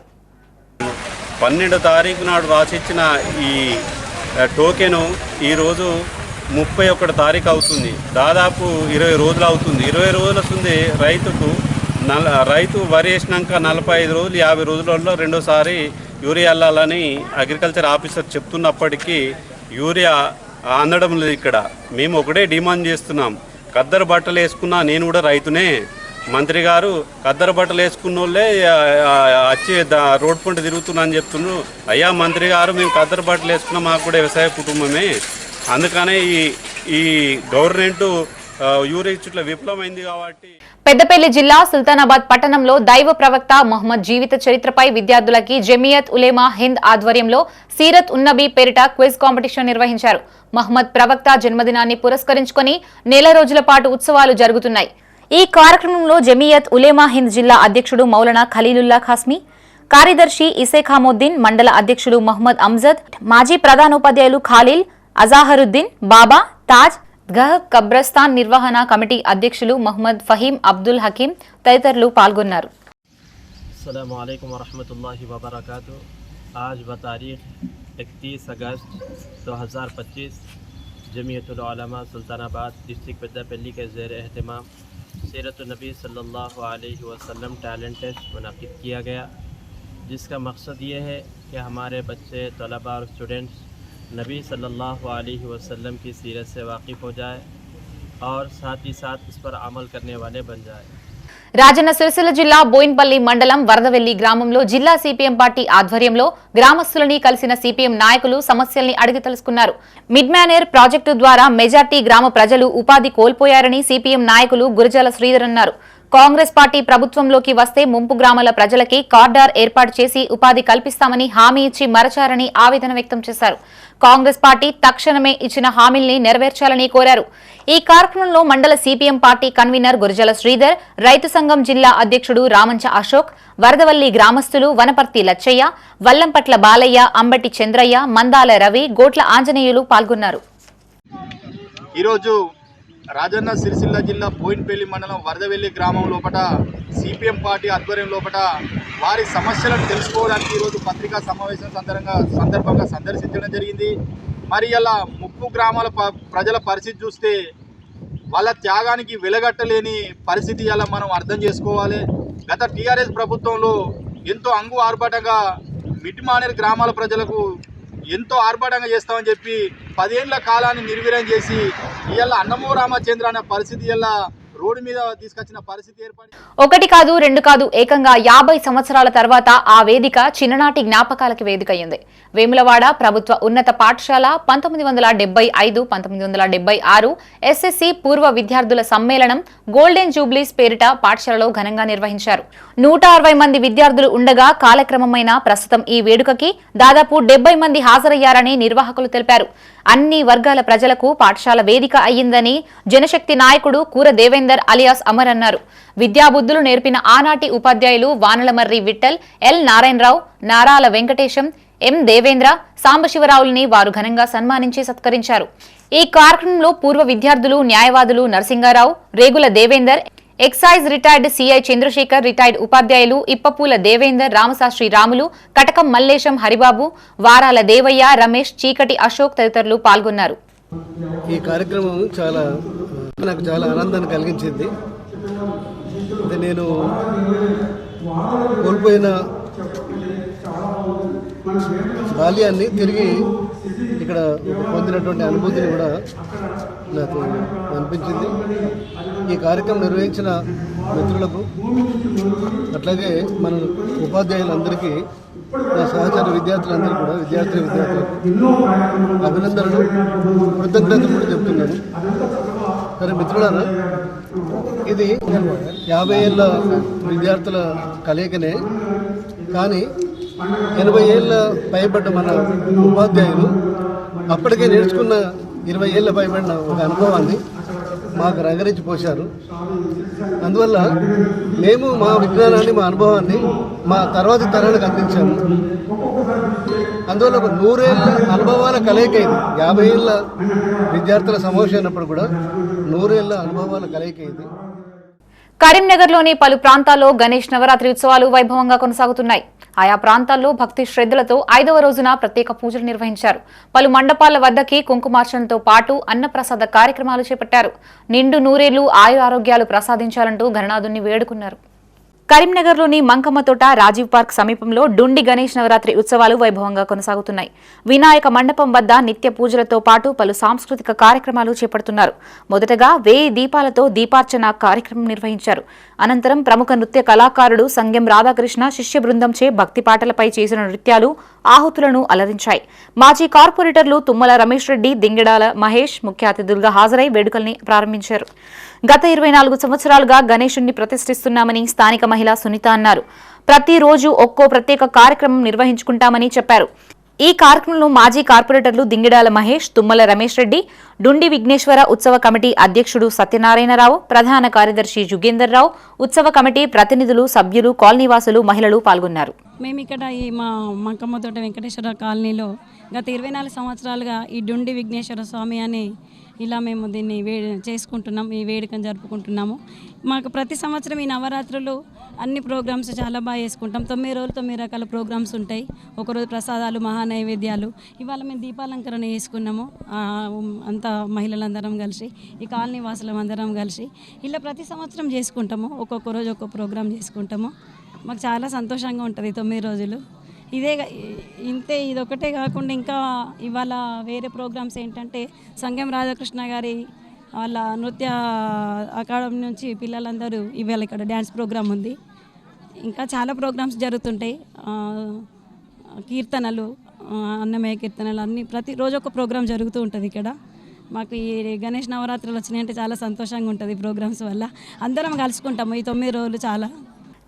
12 తారీఖు నాడు రాసిచ్చిన ఈ టోకెను ఈరోజు 31 తారీఖు అవుతుంది. దాదాపు 20 రోజులు అవుతుంది. 20 రోజులు వస్తుంది రైతు వరి వేసినాక 45 రోజులు 50 రోజులలో రెండోసారి యూరియా వెళ్ళాలని అగ్రికల్చర్ ఆఫీసర్ చెప్తున్నప్పటికీ యూరియా అందడం లేదు. ఇక్కడ మేము ఒకటే డిమాండ్ చేస్తున్నాం. ఖద్దరు బట్టలు వేసుకున్నా నేను కూడా రైతునే. మంత్రి గారు ఖద్దరు బట్టలు వేసుకున్న వాళ్ళే వచ్చి రోడ్ పంట తిరుగుతున్నా అని చెప్తున్నారు. అయ్యా మంత్రి గారు, మేము ఖద్దరు బట్టలు వేసుకున్నా, మాకు కూడా వ్యవసాయ కుటుంబమే. అందుకనే ఈ గవర్నమెంట్ యూరియా చుట్ల విఫలమైంది. కాబట్టి పెద్దపల్లి జిల్లా సుల్తానాబాద్ పట్టణంలో దైవ ప్రవక్త మొహమ్మద్ జీవిత చరిత్రపై విద్యార్థులకి జమియత్ ఉలేమా హింద్ ఆధ్వర్యంలో సీరత్ ఉన్నబీ పేరిట క్విజ్ కాంపిటీషన్ నిర్వహించారు. మహమ్మద్ ప్రవక్త జన్మదినాన్ని పురస్కరించుకొని నెల రోజుల పాటు ఉత్సవాలు జరుగుతున్నాయి. ఈ కార్యక్రమంలో జమియత్ ఉలేమా హింద్ జిల్లా అధ్యక్షుడు మౌలానా ఖలీలుల్లా ఖాస్మీ, కార్యదర్శి ఇసేఖాముద్దీన్, మండల అధ్యక్షుడు మహమ్మద్ అమ్జద్, మాజీ ప్రధానోపాధ్యాయులు ఖాలీల్, అజాహరుద్దీన్, బాబా, తాజ్, కబ్రస్తాన్ నిర్వహణ కమిటీ అధ్యక్షులు మహమ్మద్ ఫహీం, అబ్దుల్ హకీం తదితరులు పాల్గొన్నారు. अस्सलामु अलैकुम वरहमतुल्लाहि वबरकातुहू। आज बतारीख 31 अगस्त 2025 जमीयतुल उलमा सुल्तानाबाद डिस्ट्रिक्ट पेद्दापल्ली के ज़ेर एहतमाम सीरतुन्नबी सल्लल्लाहु अलैहि वसल्लम टैलेंट टेस्ट मुनक़िद किया गया, जिसका मकसद ये है कि हमारे बच्चे तलबा और स्टूडेंट्स नबी सल्लल्लाहु अलैहि वसल्लम की सीरत से वाकिफ़ हो जाए और साथ ही साथ इस पर अमल करने वाले बन जाए। రాజన్న సిరిసిల్ల జిల్లా బోయిన్పల్లి మండలం వరదవెల్లి గ్రామంలో జిల్లా సిపిఎం పార్టీ ఆధ్వర్యంలో గ్రామస్తులని కలిసిన సిపిఎం నాయకులు సమస్యల్ని అడిగి తెలుసుకున్నారు. మిడ్ మ్యానేర్ ప్రాజెక్టు ద్వారా మెజార్టీ గ్రామ ప్రజలు ఉపాధి కోల్పోయారని సిపిఎం నాయకులు గురజాల శ్రీధర్ అన్నారు. కాంగ్రెస్ పార్టీ ప్రభుత్వంలోకి వస్తే ముంపు గ్రామాల ప్రజలకి కార్డార్ ఏర్పాటు చేసి ఉపాధి కల్పిస్తామని హామీ ఇచ్చి మరచారని ఆవేదన వ్యక్తం చేశారు. కాంగ్రెస్ పార్టీ తక్షణమే ఇచ్చిన హామీల్ని నెరవేర్చాలని కోరారు. ఈ కార్యక్రమంలో మండల CPM party convener Gurajala Sridhar, రైతు సంఘం జిల్లా అధ్యక్షుడు రామంచ అశోక్, వరదవల్లి గ్రామస్తులు వనపర్తి లచ్చయ్య, వల్లంపట్ల బాలయ్య, అంబటి చంద్రయ్య, మందాల రవి, గోట్ల ఆంజనేయులు పాల్గొన్నారు. ఈరోజు రాజన్న సిరిసిల్ల జిల్లా బోయిన్పల్లి మండలం వరదవెల్లి గ్రామం లోపల సిపిఎం పార్టీ ఆధ్వర్యం లోపల వారి సమస్యలను తెలుసుకోవడానికి ఈరోజు పత్రికా సమావేశం సందర్భంగా సందర్శించడం జరిగింది. మరి ఇలా ముప్పు గ్రామాల ప్రజల పరిస్థితి చూస్తే వాళ్ళ త్యాగానికి వెలగట్టలేని పరిస్థితి ఇలా మనం అర్థం చేసుకోవాలి. గత టీఆర్ఎస్ ప్రభుత్వంలో ఎంతో అంగు ఆర్భాటంగా మిడ్మానేర్ గ్రామాల ప్రజలకు ఎంతో ఆర్భాటంగా చేస్తామని చెప్పి 10 ఏళ్ల కాలాన్ని నిర్వీర్యం చేసి ఇవాళ అన్నమో రామచంద్ర అనే పరిస్థితి ఇలా రోడ్డు మీద తీసుకొచ్చిన పరిస్థితి ఏర్పడి ఒకటి కాదు రెండు కాదు ఏకంగా 50 సంవత్సరాల తర్వాత ఆ వేదిక చిన్ననాటి జ్ఞాపకాలకి వేదిక అయింది. వేములవాడ ప్రభుత్వ ఉన్నత పాఠశాల 1975-1976 ఎస్ఎస్సి పూర్వ విద్యార్థుల సమ్మేళనం గోల్డెన్ జూబ్లీస్ పేరిట పాఠశాలలో ఘనంగా నిర్వహించారు. 160 మంది విద్యార్థులు ఉండగా కాలక్రమమైన ప్రస్తుతం ఈ వేడుకకి దాదాపు 70 మంది హాజరయ్యారని నిర్వాహకులు తెలిపారు. అన్ని వర్గాల ప్రజలకు పాఠశాల వేదిక అయ్యిందని జనశక్తి నాయకుడు కూర దేవేందర్ అలియాస్ అమర్ అన్నారు. విద్యాబుద్ధులు నేర్పిన ఆనాటి ఉపాధ్యాయులు వానలమర్రి విఠల్, ఎల్ నారాయణరావు, నారాల వెంకటేశం, ఎం దేవేంద్ర, సాంబశివరావులని వారు ఘనంగా సన్మానించి సత్కరించారు. ఈ కార్యక్రమంలో పూర్వ విద్యార్థులు, న్యాయవాదులు Narasingarao, Regula Devender, excise retired CI Chandrasekhar, retired ఉపాధ్యాయులు ఇప్పపూల దేవేందర్, రామశాస్త్రి రాములు, కటకం మల్లేశం హరిబాబు, వారాల దేవయ్య, రమేష్, చీకటి అశోక్ తదితరులు పాల్గొన్నారు. ఈ కార్యక్రమం నాకు చాలా ఆనందాన్ని కలిగించింది. నేను కోల్పోయిన బాల్యాన్ని తిరిగి ఇక్కడ పొందినటువంటి అనుభూతిని కూడా నాకు అనిపించింది. ఈ కార్యక్రమం నిర్వహించిన మిత్రులకు అట్లాగే మన ఉపాధ్యాయులందరికీ, నా సహచర విద్యార్థులందరూ కూడా విద్యార్థులకు అభినందనలు, కృతజ్ఞతలు కూడా చెప్తున్నాను. సరే మిత్రులారా, ఇది 50 ఏళ్ళ విద్యార్థుల కలయికనే, కానీ 80 ఏళ్ళ పైబడ్డ మన ఉపాధ్యాయులు అప్పటికే నేర్చుకున్న 20 ఏళ్ళ పైబడిన ఒక అనుభవాన్ని మాకు రంగరించి పోశారు. అందువల్ల మేము మా విజ్ఞానాన్ని, మా అనుభవాన్ని మా తర్వాతి తరాలకు అందించాము. అందువల్ల ఒక 100 ఏళ్ళ అనుభవాల కలయిక ఇది. 50 ఏళ్ళ విద్యార్థుల సమావేశం అయినప్పుడు కూడా 100 ఏళ్ళ అనుభవాల కలయిక ఇది. కరీంనగర్లోని పలు ప్రాంతాల్లో గణేష్ నవరాత్రి ఉత్సవాలు వైభవంగా కొనసాగుతున్నాయి. ఆయా ప్రాంతాల్లో భక్తి శ్రద్ధలతో 5వ రోజున ప్రత్యేక పూజలు నిర్వహించారు. పలు మండపాల వద్దకి కుంకుమార్చనతో పాటు అన్నప్రసాద కార్యక్రమాలు చేపట్టారు. నిండు నూరేళ్లు ఆయురారోగ్యాలు ప్రసాదించాలంటూ గణనాథుని వేడుకున్నారు. కరీంనగర్లోని మంకమ్మతోట రాజీవ్ పార్క్ సమీపంలో డుండి గణేష్ నవరాత్రి ఉత్సవాలు వైభవంగా కొనసాగుతున్నాయి. వినాయక మండపం వద్ద నిత్య పూజలతో పాటు పలు సాంస్కృతిక కార్యక్రమాలు చేపడుతున్నారు. మొదటగా 1000 దీపాలతో దీపార్చన కార్యక్రమం నిర్వహించారు. అనంతరం ప్రముఖ నృత్య కళాకారుడు సంగెం రాధాకృష్ణ శిష్య బృందంచే భక్తి పాటలపై చేసిన నృత్యాలు ఆహుతులను అలరించాయి. మాజీ కార్పొరేటర్లు తుమ్మల రమేష్ రెడ్డి, దింగడాల మహేష్ ముఖ్య అతిథులుగా హాజరై వేడుకల్ని ప్రారంభించారు. గత 24 సంవత్సరాలుగా గణేశుణ్ణి ప్రతిష్ఠిస్తున్నామని స్థానిక మహిళ సునీత అన్నారు. ప్రతిరోజు ఒక్కో ప్రత్యేక కార్యక్రమం నిర్వహించుకుంటామని చెప్పారు. ఈ కార్యక్రమంలో మాజీ కార్పొరేటర్లు దింగిడాల మహేష్, తుమ్మల రమేష్ రెడ్డి, డుండి విఘ్నేశ్వర ఉత్సవ కమిటీ అధ్యక్షుడు సత్యనారాయణరావు, ప్రధాన కార్యదర్శి జుగేందర్ రావు, ఉత్సవ కమిటీ ప్రతినిధులు, సభ్యులు, కాలనీవాసులు, మహిళలు పాల్గొన్నారు. మేము ఇక్కడ ఈ మా మంకమ్మతోట వెంకటేశ్వర కాలనీలో గత 24 సంవత్సరాలుగా ఈ డుండి విఘ్నేశ్వర స్వామి అని ఇలా మేము దీన్ని చేసుకుంటున్నాం, ఈ వేడుకను జరుపుకుంటున్నాము. మాకు ప్రతి సంవత్సరం ఈ నవరాత్రులు అన్ని ప్రోగ్రామ్స్ చాలా బాగా చేసుకుంటాం. 9 రోజులు 9 రకాల ప్రోగ్రామ్స్ ఉంటాయి. ఒకరోజు ప్రసాదాలు, మహానైవేద్యాలు. ఇవాళ మేము దీపాలంకరణ చేసుకున్నాము. అంతా మహిళలందరం కలిసి, ఈ కాలనీ వాసులం అందరం కలిసి ఇలా ప్రతి సంవత్సరం చేసుకుంటాము. ఒక్కొక్క రోజు ఒక్కొక్క ప్రోగ్రాం చేసుకుంటాము. మాకు చాలా సంతోషంగా ఉంటుంది 9 రోజులు. ఇంతే, ఇదొకటే కాకుండా ఇంకా ఇవాళ వేరే ప్రోగ్రామ్స్ ఏంటంటే సంగెం రాధాకృష్ణ గారి వాళ్ళ నృత్య అకాడమీ నుంచి పిల్లలందరూ ఇవాళ ఇక్కడ డ్యాన్స్ ప్రోగ్రామ్ ఉంది. ఇంకా చాలా ప్రోగ్రామ్స్ జరుగుతుంటాయి. కీర్తనలు, అన్నమయ్య కీర్తనలు అన్నీ ప్రతిరోజు ఒక ప్రోగ్రాం జరుగుతూ ఉంటుంది ఇక్కడ. మాకు ఈ గణేష్ నవరాత్రులు వచ్చినాయంటే చాలా సంతోషంగా ఉంటుంది. ప్రోగ్రామ్స్ వల్ల అందరం కలుసుకుంటాము ఈ 9 రోజులు. చాలా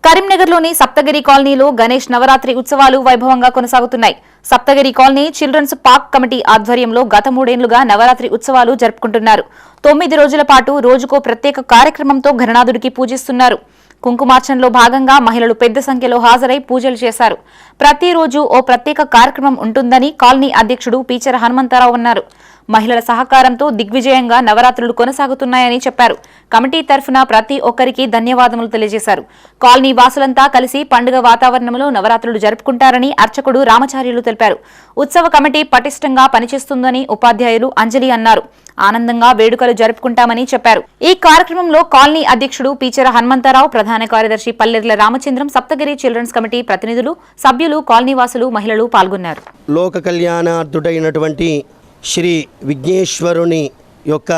కరీంనగర్లోని సప్తగిరి కాలనీలో గణేష్ నవరాత్రి ఉత్సవాలు వైభవంగా కొనసాగుతున్నాయి. Saptagiri colony children's park committee ఆధ్వర్యంలో గత 3 ఏళ్లుగా నవరాత్రి ఉత్సవాలు జరుపుకుంటున్నారు. 9 రోజుల పాటు రోజుకో ప్రత్యేక కార్యక్రమంతో గణనాథుడికి పూజిస్తున్నారు. కుంకుమార్చనలో భాగంగా మహిళలు పెద్ద సంఖ్యలో హాజరై పూజలు చేశారు. ప్రతిరోజు ఓ ప్రత్యేక కార్యక్రమం ఉంటుందని కాలనీ అధ్యక్షుడు పీచర హనుమంతరావు అన్నారు. మహిళల సహకారంతో దిగ్విజయంగా నవరాత్రులు కొనసాగుతున్నాయని చెప్పారు. కమిటీ తరఫున ప్రతి ఒక్కరికి ధన్యవాదములు తెలియజేశారు. కాలనీ వాసులంతా కలిసి పండుగ వాతావరణంలో నవరాత్రులు జరుపుకుంటారని అర్చకుడు రామచార్యులు తెలిపారు. ఉత్సవ కమిటీ పటిష్టంగా పనిచేస్తుందని ఉపాధ్యాయులు అంజలి అన్నారు. ఆనందంగా వేడుకలు జరుపుకుంటామని చెప్పారు. ఈ కార్యక్రమంలో కాలనీ అధ్యక్షుడు పీచర హనుమంతరావు, ప్రధాన కార్యదర్శి పల్లెర్ల రామచంద్రం, సప్తగిరి చిల్డ్రన్స్ కమిటీ ప్రతినిధులు, సభ్యులు, కాలనీవాసులు, మహిళలు పాల్గొన్నారు. లోక కళ్యాణార్థుడైనటువంటి శ్రీ విఘ్నేశ్వరుని యొక్క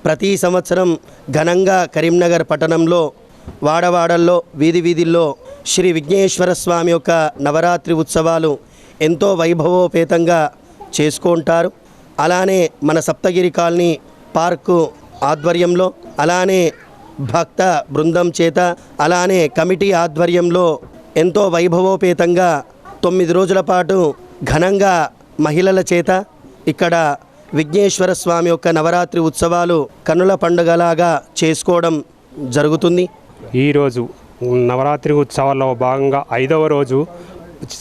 ప్రతి సంవత్సరం ఘనంగా కరీంనగర్ పట్టణంలో వాడవాడల్లో వీధి వీధుల్లో శ్రీ విఘ్నేశ్వర స్వామి యొక్క నవరాత్రి ఉత్సవాలు ఎంతో వైభవోపేతంగా చేసుకుంటారు. అలానే మన సప్తగిరి కాలనీ పార్కు ఆధ్వర్యంలో, అలానే భక్త బృందం చేత, అలానే కమిటీ ఆధ్వర్యంలో ఎంతో వైభవోపేతంగా 9 రోజుల పాటు ఘనంగా మహిళల చేత ఇక్కడ విఘ్నేశ్వర స్వామి యొక్క నవరాత్రి ఉత్సవాలు కన్నుల పండుగలాగా చేసుకోవడం జరుగుతుంది. ఈరోజు నవరాత్రి ఉత్సవాల్లో భాగంగా 5వ రోజు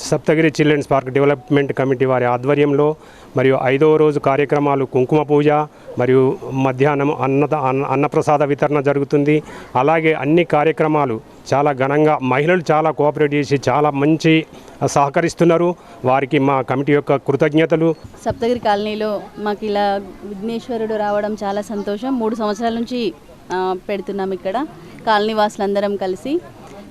Saptagiri children's park development committee వారి ఆధ్వర్యంలో మరియు 5వ రోజు కార్యక్రమాలు కుంకుమ పూజ మరియు మధ్యాహ్నం అన్నప్రసాద వితరణ జరుగుతుంది. అలాగే అన్ని కార్యక్రమాలు చాలా ఘనంగా మహిళలు చాలా కోఆపరేట్ చేసి చాలా మంచి సహకరిస్తున్నారు. వారికి మా కమిటీ యొక్క కృతజ్ఞతలు. సప్తగిరి కాలనీలో మాకు ఇలా విఘ్నేశ్వరుడు రావడం చాలా సంతోషం. 3 సంవత్సరాల నుంచి పెడుతున్నాం ఇక్కడ కాలనీ వాసులందరం కలిసి.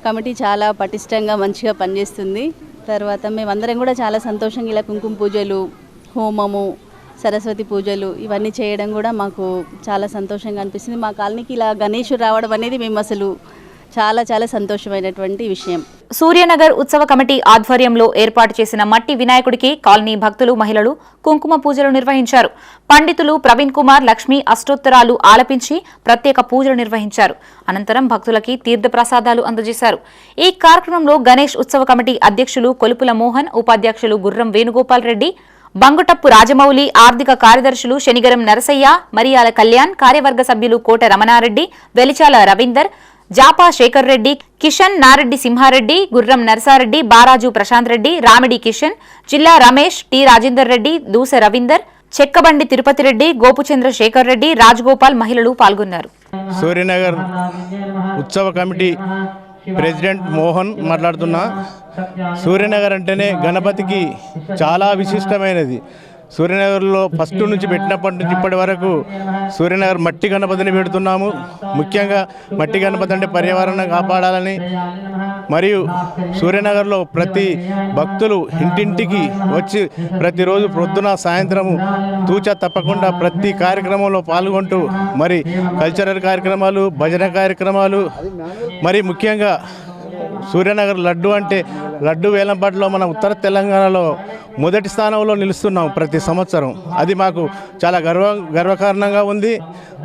కమిటీ చాలా పటిష్టంగా మంచిగా పనిచేస్తుంది. తర్వాత మేమందరం కూడా చాలా సంతోషంగా ఇలా కుంకుమ పూజలు, హోమము, సరస్వతి పూజలు ఇవన్నీ చేయడం కూడా మాకు చాలా సంతోషంగా అనిపిస్తుంది. మా కాలనీకి ఇలా గణేశుడు రావడం అనేది మేము అసలు చాలా చాలా సంతోషమైనటువంటి విషయం. సూర్యనగర్ ఉత్సవ కమిటీ ఆధ్వర్యంలో ఏర్పాటు చేసిన మట్టి వినాయకుడికి కాలనీ భక్తులు, మహిళలు కుంకుమ పూజలు నిర్వహించారు. పండితులు ప్రవీణ్ కుమార్, లక్ష్మి అష్టోత్తరాలు ఆలపించి ప్రత్యేక పూజలు నిర్వహించారు. అనంతరం భక్తులకి తీర్థ ప్రసాదాలు అందజేశారు. ఈ కార్యక్రమంలో గణేష్ ఉత్సవ కమిటీ అధ్యక్షులు కొలుపుల మోహన్, ఉపాధ్యక్షులు గుర్రం వేణుగోపాల్ రెడ్డి, బంగుటప్పు రాజమౌళి, ఆర్థిక కార్యదర్శులు శనిగరం నరసయ్య, మరియాల కళ్యాణ్, కార్యవర్గ సభ్యులు కోట రమణారెడ్డి, వెలిచాల రవీందర్, జాపా శేఖర్ రెడ్డి, కిషన్, నారెడ్డి సింహారెడ్డి, గుర్రం నరసారెడ్డి, బారాజు ప్రశాంత్ రెడ్డి, రామిడి కిషన్, జిల్లా రమేష్, టి రాజేందర్ రెడ్డి, దూస రవీందర్, చెక్కబండి తిరుపతి రెడ్డి, గోపుచంద్ర శేఖర్ రెడ్డి, రాజగోపాల్ మహిళలు పాల్గొన్నారు. సూర్యనగర్ ఉత్సవ కమిటీ ప్రెసిడెంట్ మోహన్ మాట్లాడుతున్నా. సూర్యనగర్ అంటేనే గణపతికి చాలా విశిష్టమైనది. సూర్యనగర్లో ఫస్ట్ నుంచి పెట్టినప్పటి నుంచి ఇప్పటి వరకు సూర్యనగర్ మట్టి గణపతిని పెడుతున్నాము. ముఖ్యంగా మట్టి గణపతి అంటే పర్యావరణం కాపాడాలని, మరియు సూర్యనగర్లో ప్రతి భక్తులు ఇంటింటికి వచ్చి ప్రతిరోజు పొద్దున సాయంత్రము తూచా తప్పకుండా ప్రతి కార్యక్రమంలో పాల్గొంటూ మరి కల్చరల్ కార్యక్రమాలు, భజన కార్యక్రమాలు, మరి ముఖ్యంగా సూర్యనగర్ లడ్డు అంటే లడ్డు వేలంపాటలో మన ఉత్తర తెలంగాణలో మొదటి స్థానంలో నిలుస్తున్నాం ప్రతి సంవత్సరం. అది మాకు చాలా గర్వకారణంగా ఉంది.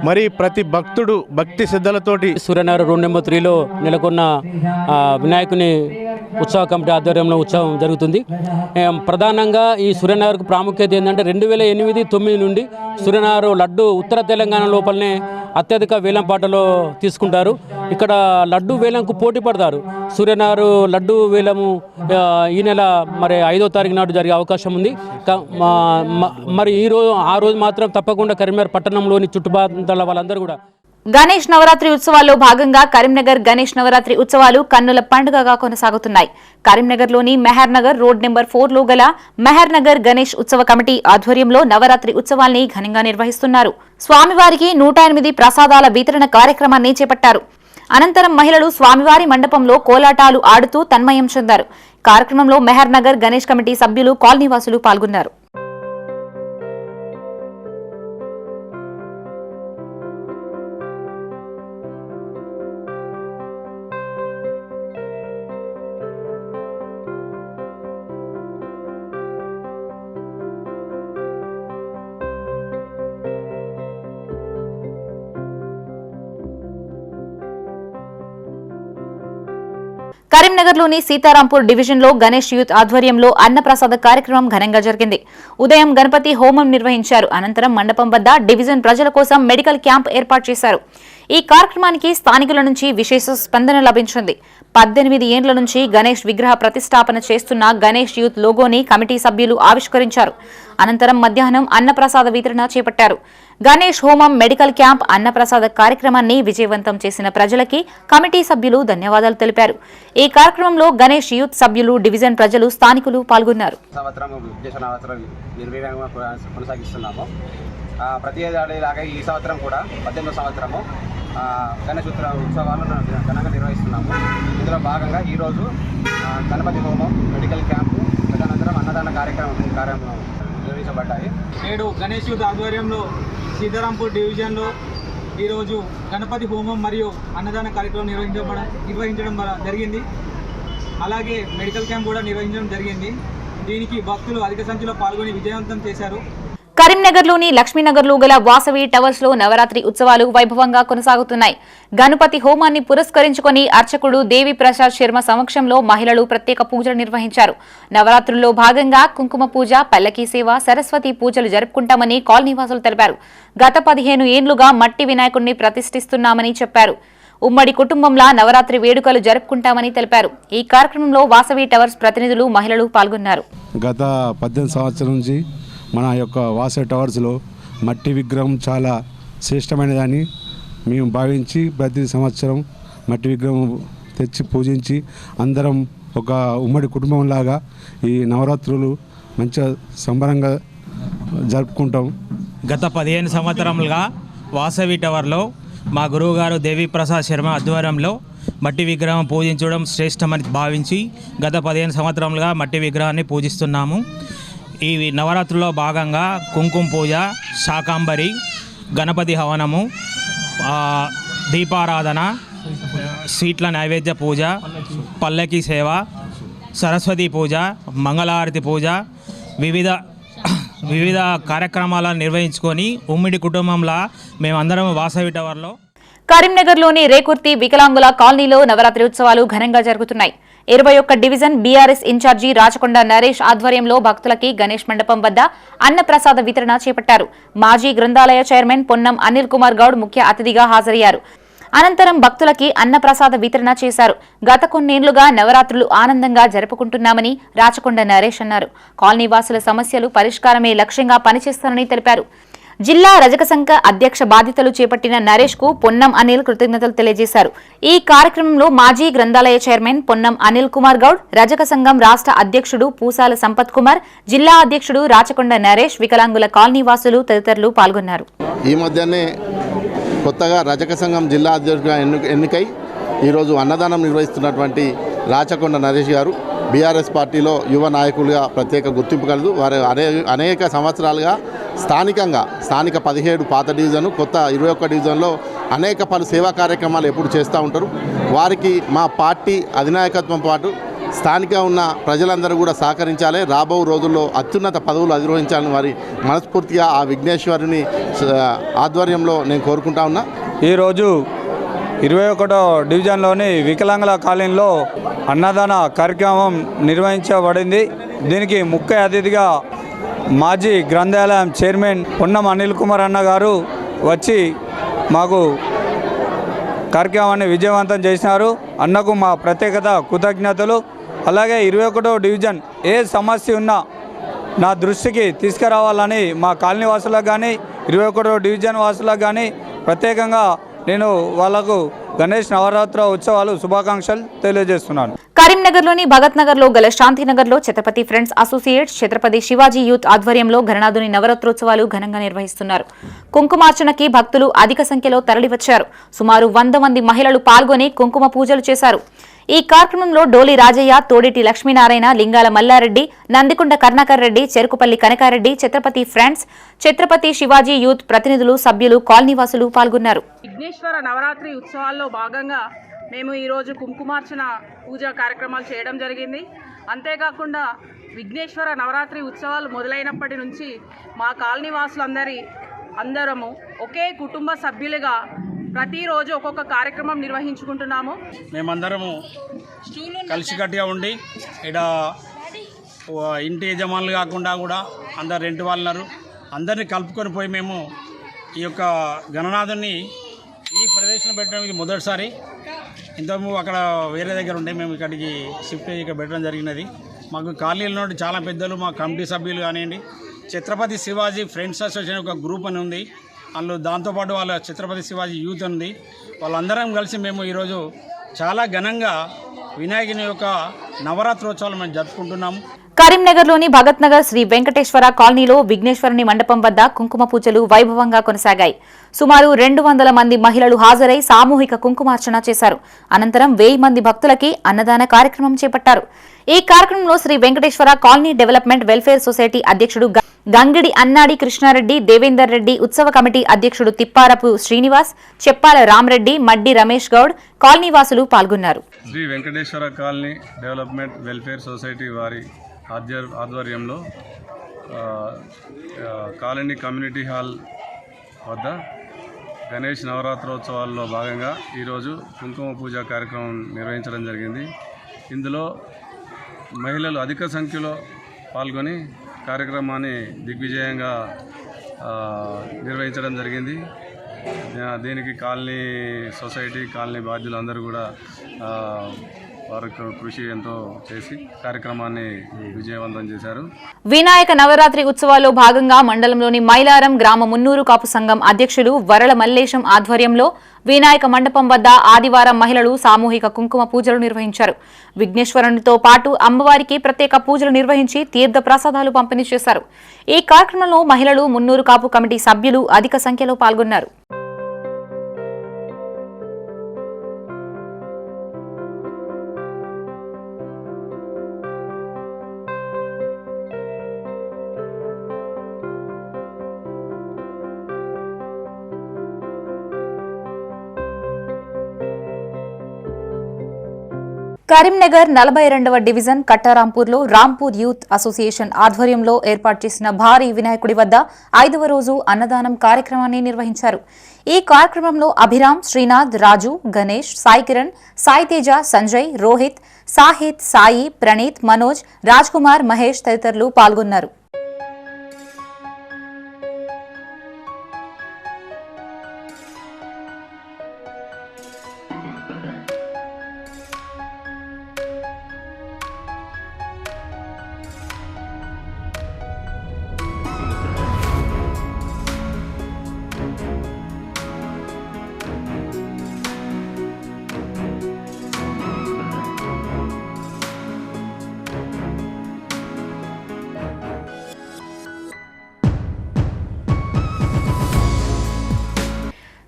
మరి ప్రతి భక్తుడు భక్తి శ్రద్ధలతోటి సూర్యనగర్ రోడ్ నెంబర్ 3లో నెలకొన్న వినాయకుని ఉత్సవ కమిటీ ఆధ్వర్యంలో ఉత్సవం జరుగుతుంది. ప్రధానంగా ఈ సూర్యనగర్కు ప్రాముఖ్యత ఏంటంటే 2008-9 నుండి సూర్యనగర్ లడ్డు ఉత్తర తెలంగాణ లోపలనే అత్యధిక వేలంపాటలో తీసుకుంటారు. ఇక్కడ లడ్డు వేలంకు పోటీ పడతారు. సూర్యనగర్ లడ్డు వేలము ఈ నెల మరి 5వ తారీఖు నాడు జరిగే అవకాశం ఉంది. మరి ఆ రోజు మాత్రం తప్పకుండా కరీంనగర్ పట్టణంలోని చుట్టుపక్కల వాళ్ళందరూ కూడా గణేష్ నవరాత్రి ఉత్సవాల్లో భాగంగా కరీంనగర్ గణేష్ నవరాత్రి ఉత్సవాలు కన్నుల పండుగగా కొనసాగుతున్నాయి. కరీంనగర్లోని మెహర్ నగర్ రోడ్ నెంబర్ 4లో గల మెహర్ నగర్ గణేష్ ఉత్సవ కమిటీ ఆధ్వర్యంలో నవరాత్రి ఉత్సవాల్ని ఘనంగా నిర్వహిస్తున్నారు. స్వామివారికి 108 ప్రసాదాల వితరణ కార్యక్రమాన్ని చేపట్టారు. అనంతరం మహిళలు స్వామివారి మండపంలో కోలాటాలు ఆడుతూ తన్మయం చెందారు. కార్యక్రమంలో మెహర్ నగర్ గణేష్ కమిటీ సభ్యులు, కాలనీవాసులు పాల్గొన్నారు. కరీంనగర్లోని సీతారాంపూర్ డివిజన్లో గణేష్ యూత్ ఆధ్వర్యంలో అన్నప్రసాద కార్యక్రమం ఘనంగా జరిగింది. ఉదయం గణపతి హోమం నిర్వహించారు. అనంతరం మండపం వద్ద డివిజన్ ప్రజల కోసం మెడికల్ క్యాంప్ ఏర్పాటు చేశారు. ఈ కార్యక్రమానికి స్థానికుల నుంచి విశేష స్పందన లభించింది. 18 ఏండ్ల నుంచి గణేష్ విగ్రహ ప్రతిష్టాపన చేస్తున్న గణేష్ యూత్ లోగోని కమిటీ సభ్యులు ఆవిష్కరించారు. అనంతరం మధ్యాహ్నం అన్నప్రసాద వితరణ చేపట్టారు. గణేష్ హోమం, మెడికల్ క్యాంప్, అన్నప్రసాద కార్యక్రమాన్ని విజయవంతం చేసిన ప్రజలకి కమిటీ సభ్యులు ధన్యవాదాలు తెలిపారు. ఈ కార్యక్రమంలో గణేష్ యూత్ సభ్యులు, డివిజన్ ప్రజలు, స్థానికులు పాల్గొన్నారు. ప్రతి ఏడాదిలాగా ఈ సంవత్సరం కూడా 18వ సంవత్సరము గణేష్ ఉత్సవాలను ఘనంగా నిర్వహిస్తున్నాము. ఇందులో భాగంగా ఈరోజు గణపతి హోమం, మెడికల్ క్యాంపు, తదనంతరం అన్నదాన కార్యక్రమం నిర్వహించబడ్డాయి. నేడు గణేష్ యూత్ ఆధ్వర్యంలో సీతారాంపూర్ డివిజన్లో ఈరోజు గణపతి హోమం మరియు అన్నదాన కార్యక్రమం నిర్వహించడం జరిగింది. అలాగే మెడికల్ క్యాంప్ కూడా నిర్వహించడం జరిగింది. దీనికి భక్తులు అధిక సంఖ్యలో పాల్గొని విజయవంతం చేశారు. కరీంనగర్లోని లక్ష్మీనగర్లో గల వాసవి టవర్స్ లో నవరాత్రి ఉత్సవాలు వైభవంగా కొనసాగుతున్నాయి. గణపతి హోమాన్ని పురస్కరించుకుని అర్చకుడు దేవి ప్రసాద్ శర్మ సమక్షంలో మహిళలు ప్రత్యేక పూజలు నిర్వహించారు. నవరాత్రుల్లో భాగంగా కుంకుమ పూజ, పల్లకీ సేవ, సరస్వతి పూజలు జరుపుకుంటామని కాలనీవాసులు తెలిపారు. గత 15 ఏండ్లుగా మట్టి వినాయకుడిని ప్రతిష్ఠిస్తున్నామని చెప్పారు. ఉమ్మడి కుటుంబంలా నవరాత్రి వేడుకలు జరుపుకుంటామని తెలిపారు. ఈ కార్యక్రమంలో వాసవి టవర్స్ ప్రతినిధులు, మహిళలు పాల్గొన్నారు. గత 18 సంవత్సరాల నుంచి మన యొక్క వాసవి టవర్స్లో మట్టి విగ్రహం చాలా శ్రేష్టమైనదని మేము భావించి ప్రతి సంవత్సరం మట్టి విగ్రహం తెచ్చి పూజించి అందరం ఒక ఉమ్మడి కుటుంబంలాగా ఈ నవరాత్రులు మంచిగా సంబరంగా జరుపుకుంటాం. గత 15 సంవత్సరాలుగా వాసవి టవర్లో మా గురువుగారు దేవి ప్రసాద్ శర్మ ఆధ్వర్యంలో మట్టి విగ్రహం పూజించడం శ్రేష్టమని భావించి గత 15 సంవత్సరాలుగా మట్టి విగ్రహాన్ని పూజిస్తున్నాము. ఈ నవరాత్రుల్లో భాగంగా కుంకుమ పూజ, శాకాంబరి, గణపతి హవనము, దీపారాధన, స్వీట్ల నైవేద్య పూజ, పల్లకి సేవ, సరస్వతి పూజ, మంగళహారతి పూజ, వివిధ కార్యక్రమాలను నిర్వహించుకొని ఉమ్మడి కుటుంబంలా మేమందరం వాసవి టవర్లో. కరీంనగర్లోని రేకుర్తి వికలాంగుల కాలనీలో నవరాత్రి ఉత్సవాలు ఘనంగా జరుగుతున్నాయి. 21 division BRS incharge Rachakonda Naresh ఆధ్వర్యంలో భక్తులకి గణేష్ మండపం వద్ద అన్నప్రసాద వితరణ చేపట్టారు. మాజీ గ్రంథాలయ చైర్మన్ పొన్నం అనిల్ కుమార్ గౌడ్ ముఖ్య అతిథిగా హాజరయ్యారు. అనంతరం భక్తులకి అన్నప్రసాద వితరణ చేశారు. గత కొన్నేళ్లుగా నవరాత్రులు ఆనందంగా జరుపుకుంటున్నామని రాచకొండ నరేష్ అన్నారు. కాలనీవాసుల సమస్యలు పరిష్కారమే లక్ష్యంగా పనిచేస్తారని తెలిపారు. జిల్లా రజక సంఘ అధ్యక్ష బాధ్యతలు చేపట్టిన నరేష్ కు పొన్నం అనిల్ కృతజ్ఞతలు తెలియజేశారు. ఈ కార్యక్రమంలో మాజీ గ్రంథాలయ చైర్మన్ పొన్నం అనిల్ కుమార్ గౌడ్, రజక సంఘం రాష్ట్ర అధ్యక్షుడు పూసాల సంపత్ కుమార్, జిల్లా అధ్యక్షుడు రాచకొండ నరేష్, వికలాంగుల కాలనీవాసులు తదితరులు పాల్గొన్నారు. ఈ మధ్యనే కొత్తగా రజక సంఘం జిల్లా అధ్యక్షుడిగా ఎన్నికై ఈరోజు అన్నదానం నిర్వహిస్తున్నటువంటి రాచకొండ నరేష్ గారు బీఆర్ఎస్ పార్టీలో యువ నాయకులుగా ప్రత్యేక గుర్తింపు కలదు. వారు అనేక సంవత్సరాలుగా స్థానిక 17 పాత డివిజను, కొత్త 21 డివిజన్లో అనేక పలు సేవా కార్యక్రమాలు ఎప్పుడు చేస్తూ ఉంటారు. వారికి మా పార్టీ అధినాయకత్వం పాటు స్థానిక ఉన్న ప్రజలందరూ కూడా సహకరించాలి. రాబో రోజుల్లో అత్యున్నత పదవులు అధిరోహించాలని వారి మనస్ఫూర్తిగా ఆ విఘ్నేశ్వరుని ఆధ్వర్యంలో నేను కోరుకుంటా ఉన్నా. ఈరోజు 21వ డివిజన్లోని వికలాంగుల కాలనీలో అన్నదాన కార్యక్రమం నిర్వహించబడింది. దీనికి ముఖ్య అతిథిగా మాజీ గ్రంథాలయం చైర్మన్ పొన్నం అనిల్ కుమార్ అన్న గారు వచ్చి మాకు కార్యక్రమాన్ని విజయవంతం చేసినారు. అన్నకు మా ప్రత్యేకత కృతజ్ఞతలు. అలాగే 21వ డివిజన్ ఏ సమస్య ఉన్నా నా దృష్టికి తీసుకురావాలని మా కాలనీ వాసులకు కానీ 21వ డివిజన్ వాసులకు కానీ ప్రత్యేకంగా నేను వాళ్లకు గణేష్ నవరాత్రి ఉత్సవాలు శుభాకాంక్షలు తెలియజేస్తున్నాను. కరీంనగర్లోని భగత్ నగర్లో గల శాంతినగర్లో Chhatrapati friends associates, Chhatrapati Shivaji youth ఆధ్వర్యంలో గణనాథుని నవరాత్రోత్సవాలు ఘనంగా నిర్వహిస్తున్నారు. కుంకుమార్చనకి భక్తులు అధిక సంఖ్యలో తరలివచ్చారు. సుమారు 100 మంది మహిళలు పాల్గొని కుంకుమ పూజలు చేశారు. ఈ కార్యక్రమంలో డోలి రాజయ్య, తోడేటి లక్ష్మీనారాయణ, లింగాల మల్లారెడ్డి, నందికొండ కర్ణాకర్ రెడ్డి, చెరుకుపల్లి కనకారెడ్డి, ఛత్రపతి ఫ్రెండ్స్, ఛత్రపతి శివాజీ యూత్ ప్రతినిధులు, సభ్యులు, కాలనీవాసులు పాల్గొన్నారు. విఘ్నేశ్వర నవరాత్రి ఉత్సవాల్లో భాగంగా మేము ఈరోజు కుంకుమార్చన పూజా కార్యక్రమాలు చేయడం జరిగింది. అంతేకాకుండా విఘ్నేశ్వర నవరాత్రి ఉత్సవాలు మొదలైనప్పటి నుంచి మా కాలనీవాసులందరము ఒకే కుటుంబ సభ్యులుగా ప్రతిరోజు ఒక్కొక్క కార్యక్రమం నిర్వహించుకుంటున్నాము. మేమందరము కలిసికట్టుగా ఉండి ఇక్కడ ఇంటి యజమానులు కాకుండా కూడా అందరు రెంట్ వాళ్ళన్నారు అందరినీ కలుపుకొని పోయి మేము ఈ యొక్క గణనాథుని ఈ ప్రదేశంలో పెట్టడం ఇది మొదటిసారి. ఇంతకుముందు అక్కడ వేరే దగ్గర ఉండే మేము ఇక్కడికి షిఫ్ట్ అయ్యి ఇక్కడ పెట్టడం జరిగినది. మాకు కాలనీల నుండి చాలా పెద్దలు మా కమిటీ సభ్యులు కానివ్వండి, ఛత్రపతి శివాజీ ఫ్రెండ్స్ అసోసియేషన్ ఒక గ్రూప్ అని ఉంది, అందులో దాంతోపాటు వాళ్ళ ఛత్రపతి శివాజీ యూత్ ఉంది. వాళ్ళందరం కలిసి మేము ఈరోజు చాలా ఘనంగా వినాయకుని యొక్క నవరాత్రోత్సవాలు మేము జరుపుకుంటున్నాము. కరీంనగర్లోని భగత్ నగర్ శ్రీ వెంకటేశ్వర కాలనీలో విఘ్నేశ్వరుని మండపం వద్ద కుంకుమ పూజలు వైభవంగా కొనసాగాయి. సుమారు 200 మంది మహిళలు హాజరై సామూహిక కుంకుమార్చన చేశారు. అనంతరం 1000 మంది భక్తులకి అన్నదాన కార్యక్రమం చేపట్టారు. ఈ కార్యక్రమంలో Shri Venkateshwara colony development welfare society అధ్యక్షుడు గంగిడి అన్నాడి కృష్ణారెడ్డి, దేవేందర్ రెడ్డి, ఉత్సవ కమిటీ అధ్యక్షుడు తిప్పారపు శ్రీనివాస్, చెప్పాల రామరెడ్డి, మడ్డి రమేష్ గౌడ్, కాలనీ వాసులు పాల్గొన్నారు. Shri Venkateshwara colony development welfare society వారి ఆధ్వర్యంలో కాలనీ కమ్యూనిటీ హాల్ వద్ద గణేష్ నవరాత్రోత్సవాల్లో భాగంగా ఈరోజు కుంకుమ పూజ కార్యక్రమం నిర్వహించడం జరిగింది. ఇందులో మహిళలు అధిక సంఖ్యలో పాల్గొని కార్యక్రమాన్ని దిగ్విజయంగా నిర్వహించడం జరిగింది. దీనికి కాలనీ సొసైటీ కాలనీ బాధ్యులు అందరూ కూడా వారి కృషి ఎంతో చేసి కార్యక్రమాన్ని విజయవంతం చేశారు. వినాయక నవరాత్రి ఉత్సవాల్లో భాగంగా మండలంలోని మైలారం గ్రామ మున్నూరు కాపు సంఘం అధ్యక్షులు వరల మల్లేశం ఆధ్వర్యంలో వినాయక మండపం వద్ద ఆదివారం మహిళలు సామూహిక కుంకుమ పూజలు నిర్వహించారు. విఘ్నేశ్వరునితో పాటు అమ్మవారికి ప్రత్యేక పూజలు నిర్వహించి తీర్థ ప్రసాదాలు పంపిణీ చేశారు. ఈ కార్యక్రమంలో మహిళలు, మున్నూరు కాపు కమిటీ సభ్యులు అధిక సంఖ్యలో పాల్గొన్నారు. కరీంనగర్ 42వ డివిజన్ కట్టారాంపూర్లో రాంపూర్ యూత్ అసోసియేషన్ ఆధ్వర్యంలో ఏర్పాటు చేసిన భారీ వినాయకుడి వద్ద 5వ రోజు అన్నదానం కార్యక్రమాన్ని నిర్వహించారు. ఈ కార్యక్రమంలో అభిరామ్, శ్రీనాథ్, రాజు, గణేష్, సాయి కిరణ్, సాయి తేజ, సంజయ్, రోహిత్, సాహిత్, సాయి, ప్రణీత్, మనోజ్, రాజ్ కుమార్, మహేష్ తదితరులు పాల్గొన్నారు.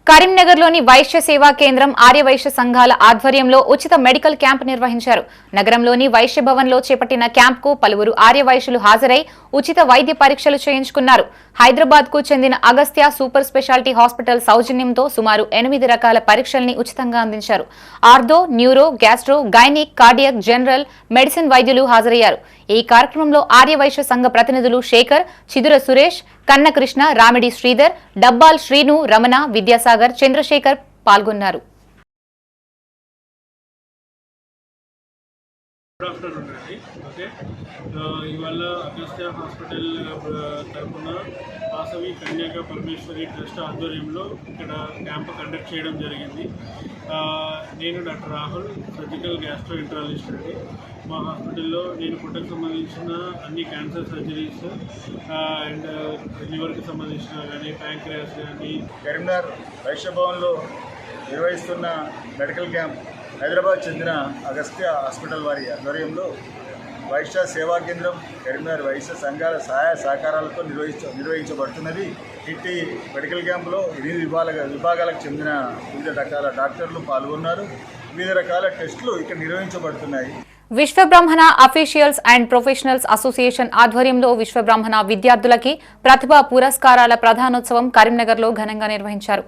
కరీంనగర్లోని వైశ్య సేవా కేంద్రం, ఆర్యవైశ్య సంఘాల ఆధ్వర్యంలో ఉచిత మెడికల్ క్యాంప్ నిర్వహించారు. నగరంలోని వైశ్య భవన్లో చేపట్టిన క్యాంప్కు పలువురు ఆర్యవైశ్యులు హాజరై ఉచిత వైద్య పరీక్షలు చేయించుకున్నారు. హైదరాబాద్కు చెందిన అగస్త్య సూపర్ స్పెషాలిటీ హాస్పిటల్ సౌజన్యంతో సుమారు 8 రకాల పరీక్షల్ని ఉచితంగా అందించారు. Ortho, neuro, gastro, gynaec, cardiac, general medicine వైద్యులు హాజరయ్యారు. ఈ కార్యక్రమంలో ఆర్యవైశ్య సంఘ ప్రతినిధులు శేఖర్, చిదుర సురేష్, కన్నకృష్ణ, రామిడి శ్రీధర్, డబ్బాల్ శ్రీను, రమణ, విద్యాసాగర్, చంద్రశేఖర్ పాల్గొన్నారు. ఇవాళ అగస్త్య హాస్పిటల్ తరఫున వాసవి కన్యాక పరమేశ్వరి ట్రస్ట్ ఆధ్వర్యంలో ఇక్కడ క్యాంప్ కండక్ట్ చేయడం జరిగింది. నేను డాక్టర్ రాహుల్, సర్జికల్ గ్యాస్ట్రోఎంట్రాలజిస్ట్ అండి. మా హాస్పిటల్లో నేను పుట్టకు సంబంధించిన అన్ని క్యాన్సర్ సర్జరీస్ అండ్ లివర్కి సంబంధించిన కానీ ప్యాంక్రియాస్ కానీ. కరీంనగర్ వైశ్య భవన్లో నిర్వహిస్తున్న మెడికల్ క్యాంప్ హైదరాబాద్ చెందిన అగస్త్య హాస్పిటల్ వారి ఆధ్వర్యంలో వైశ్య సేవా కేంద్రం, కరీంనగర్ వైశ్య సంఘాల సహాయ సహకారాలతో నిర్వహించబడుతున్నది. ఇట్టి మెడికల్ క్యాంపులో 8 విభాగాలకు చెందిన వివిధ రకాల డాక్టర్లు పాల్గొన్నారు. వివిధ రకాల టెస్టులు ఇక్కడ నిర్వహించబడుతున్నాయి. Vishwabrahmana officials and professionals association ఆధ్వర్యంలో విశ్వబ్రహ్మణ విద్యార్థులకి ప్రతిభా పురస్కారాల ప్రధానోత్సవం కరీంనగర్లో ఘనంగా నిర్వహించారు.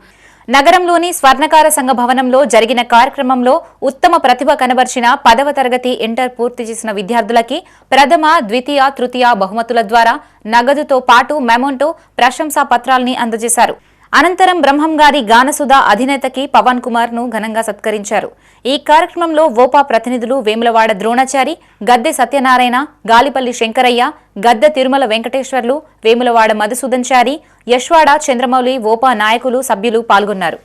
నగరంలోని స్వర్ణకార సంఘ భవనంలో జరిగిన కార్యక్రమంలో ఉత్తమ ప్రతిభ కనబర్చిన 10వ తరగతి ఇంటర్ పూర్తి చేసిన విద్యార్థులకి ప్రథమ, ద్వితీయ, తృతీయ బహుమతుల ద్వారా నగదుతో పాటు మెమోంటో, ప్రశంసా పత్రాల్ని అందజేశారు. అనంతరం బ్రహ్మంగారి గానసుధ అధినేతకి పవన్ కుమార్ ను ఘనంగా సత్కరించారు. ఈ కార్యక్రమంలో ఓపా ప్రతినిధులు వేములవాడ ద్రోణాచారి, గద్దె సత్యనారాయణ, గాలిపల్లి శంకరయ్య, గద్దె తిరుమల వెంకటేశ్వర్లు, వేములవాడ మధుసూదన్చారి, యశ్వాడ చంద్రమౌళి, ఓపా నాయకులు, సభ్యులు పాల్గొన్నారు.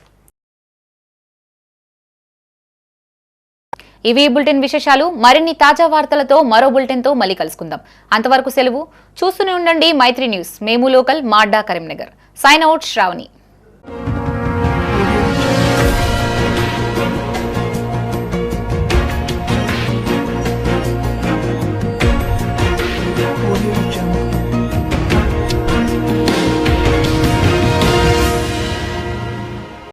ఇవి బులెటిన్ విశేషాలు. మరిన్ని తాజా వార్తలతో మరో బులెటిన్తో మళ్ళీ కలుసుకుందాం. అంతవరకు సెలవు. చూస్తూనే ఉండండి మైత్రి న్యూస్. మేము లోకల్, మాడ్డా, కరీంనగర్. Sign out Shravani.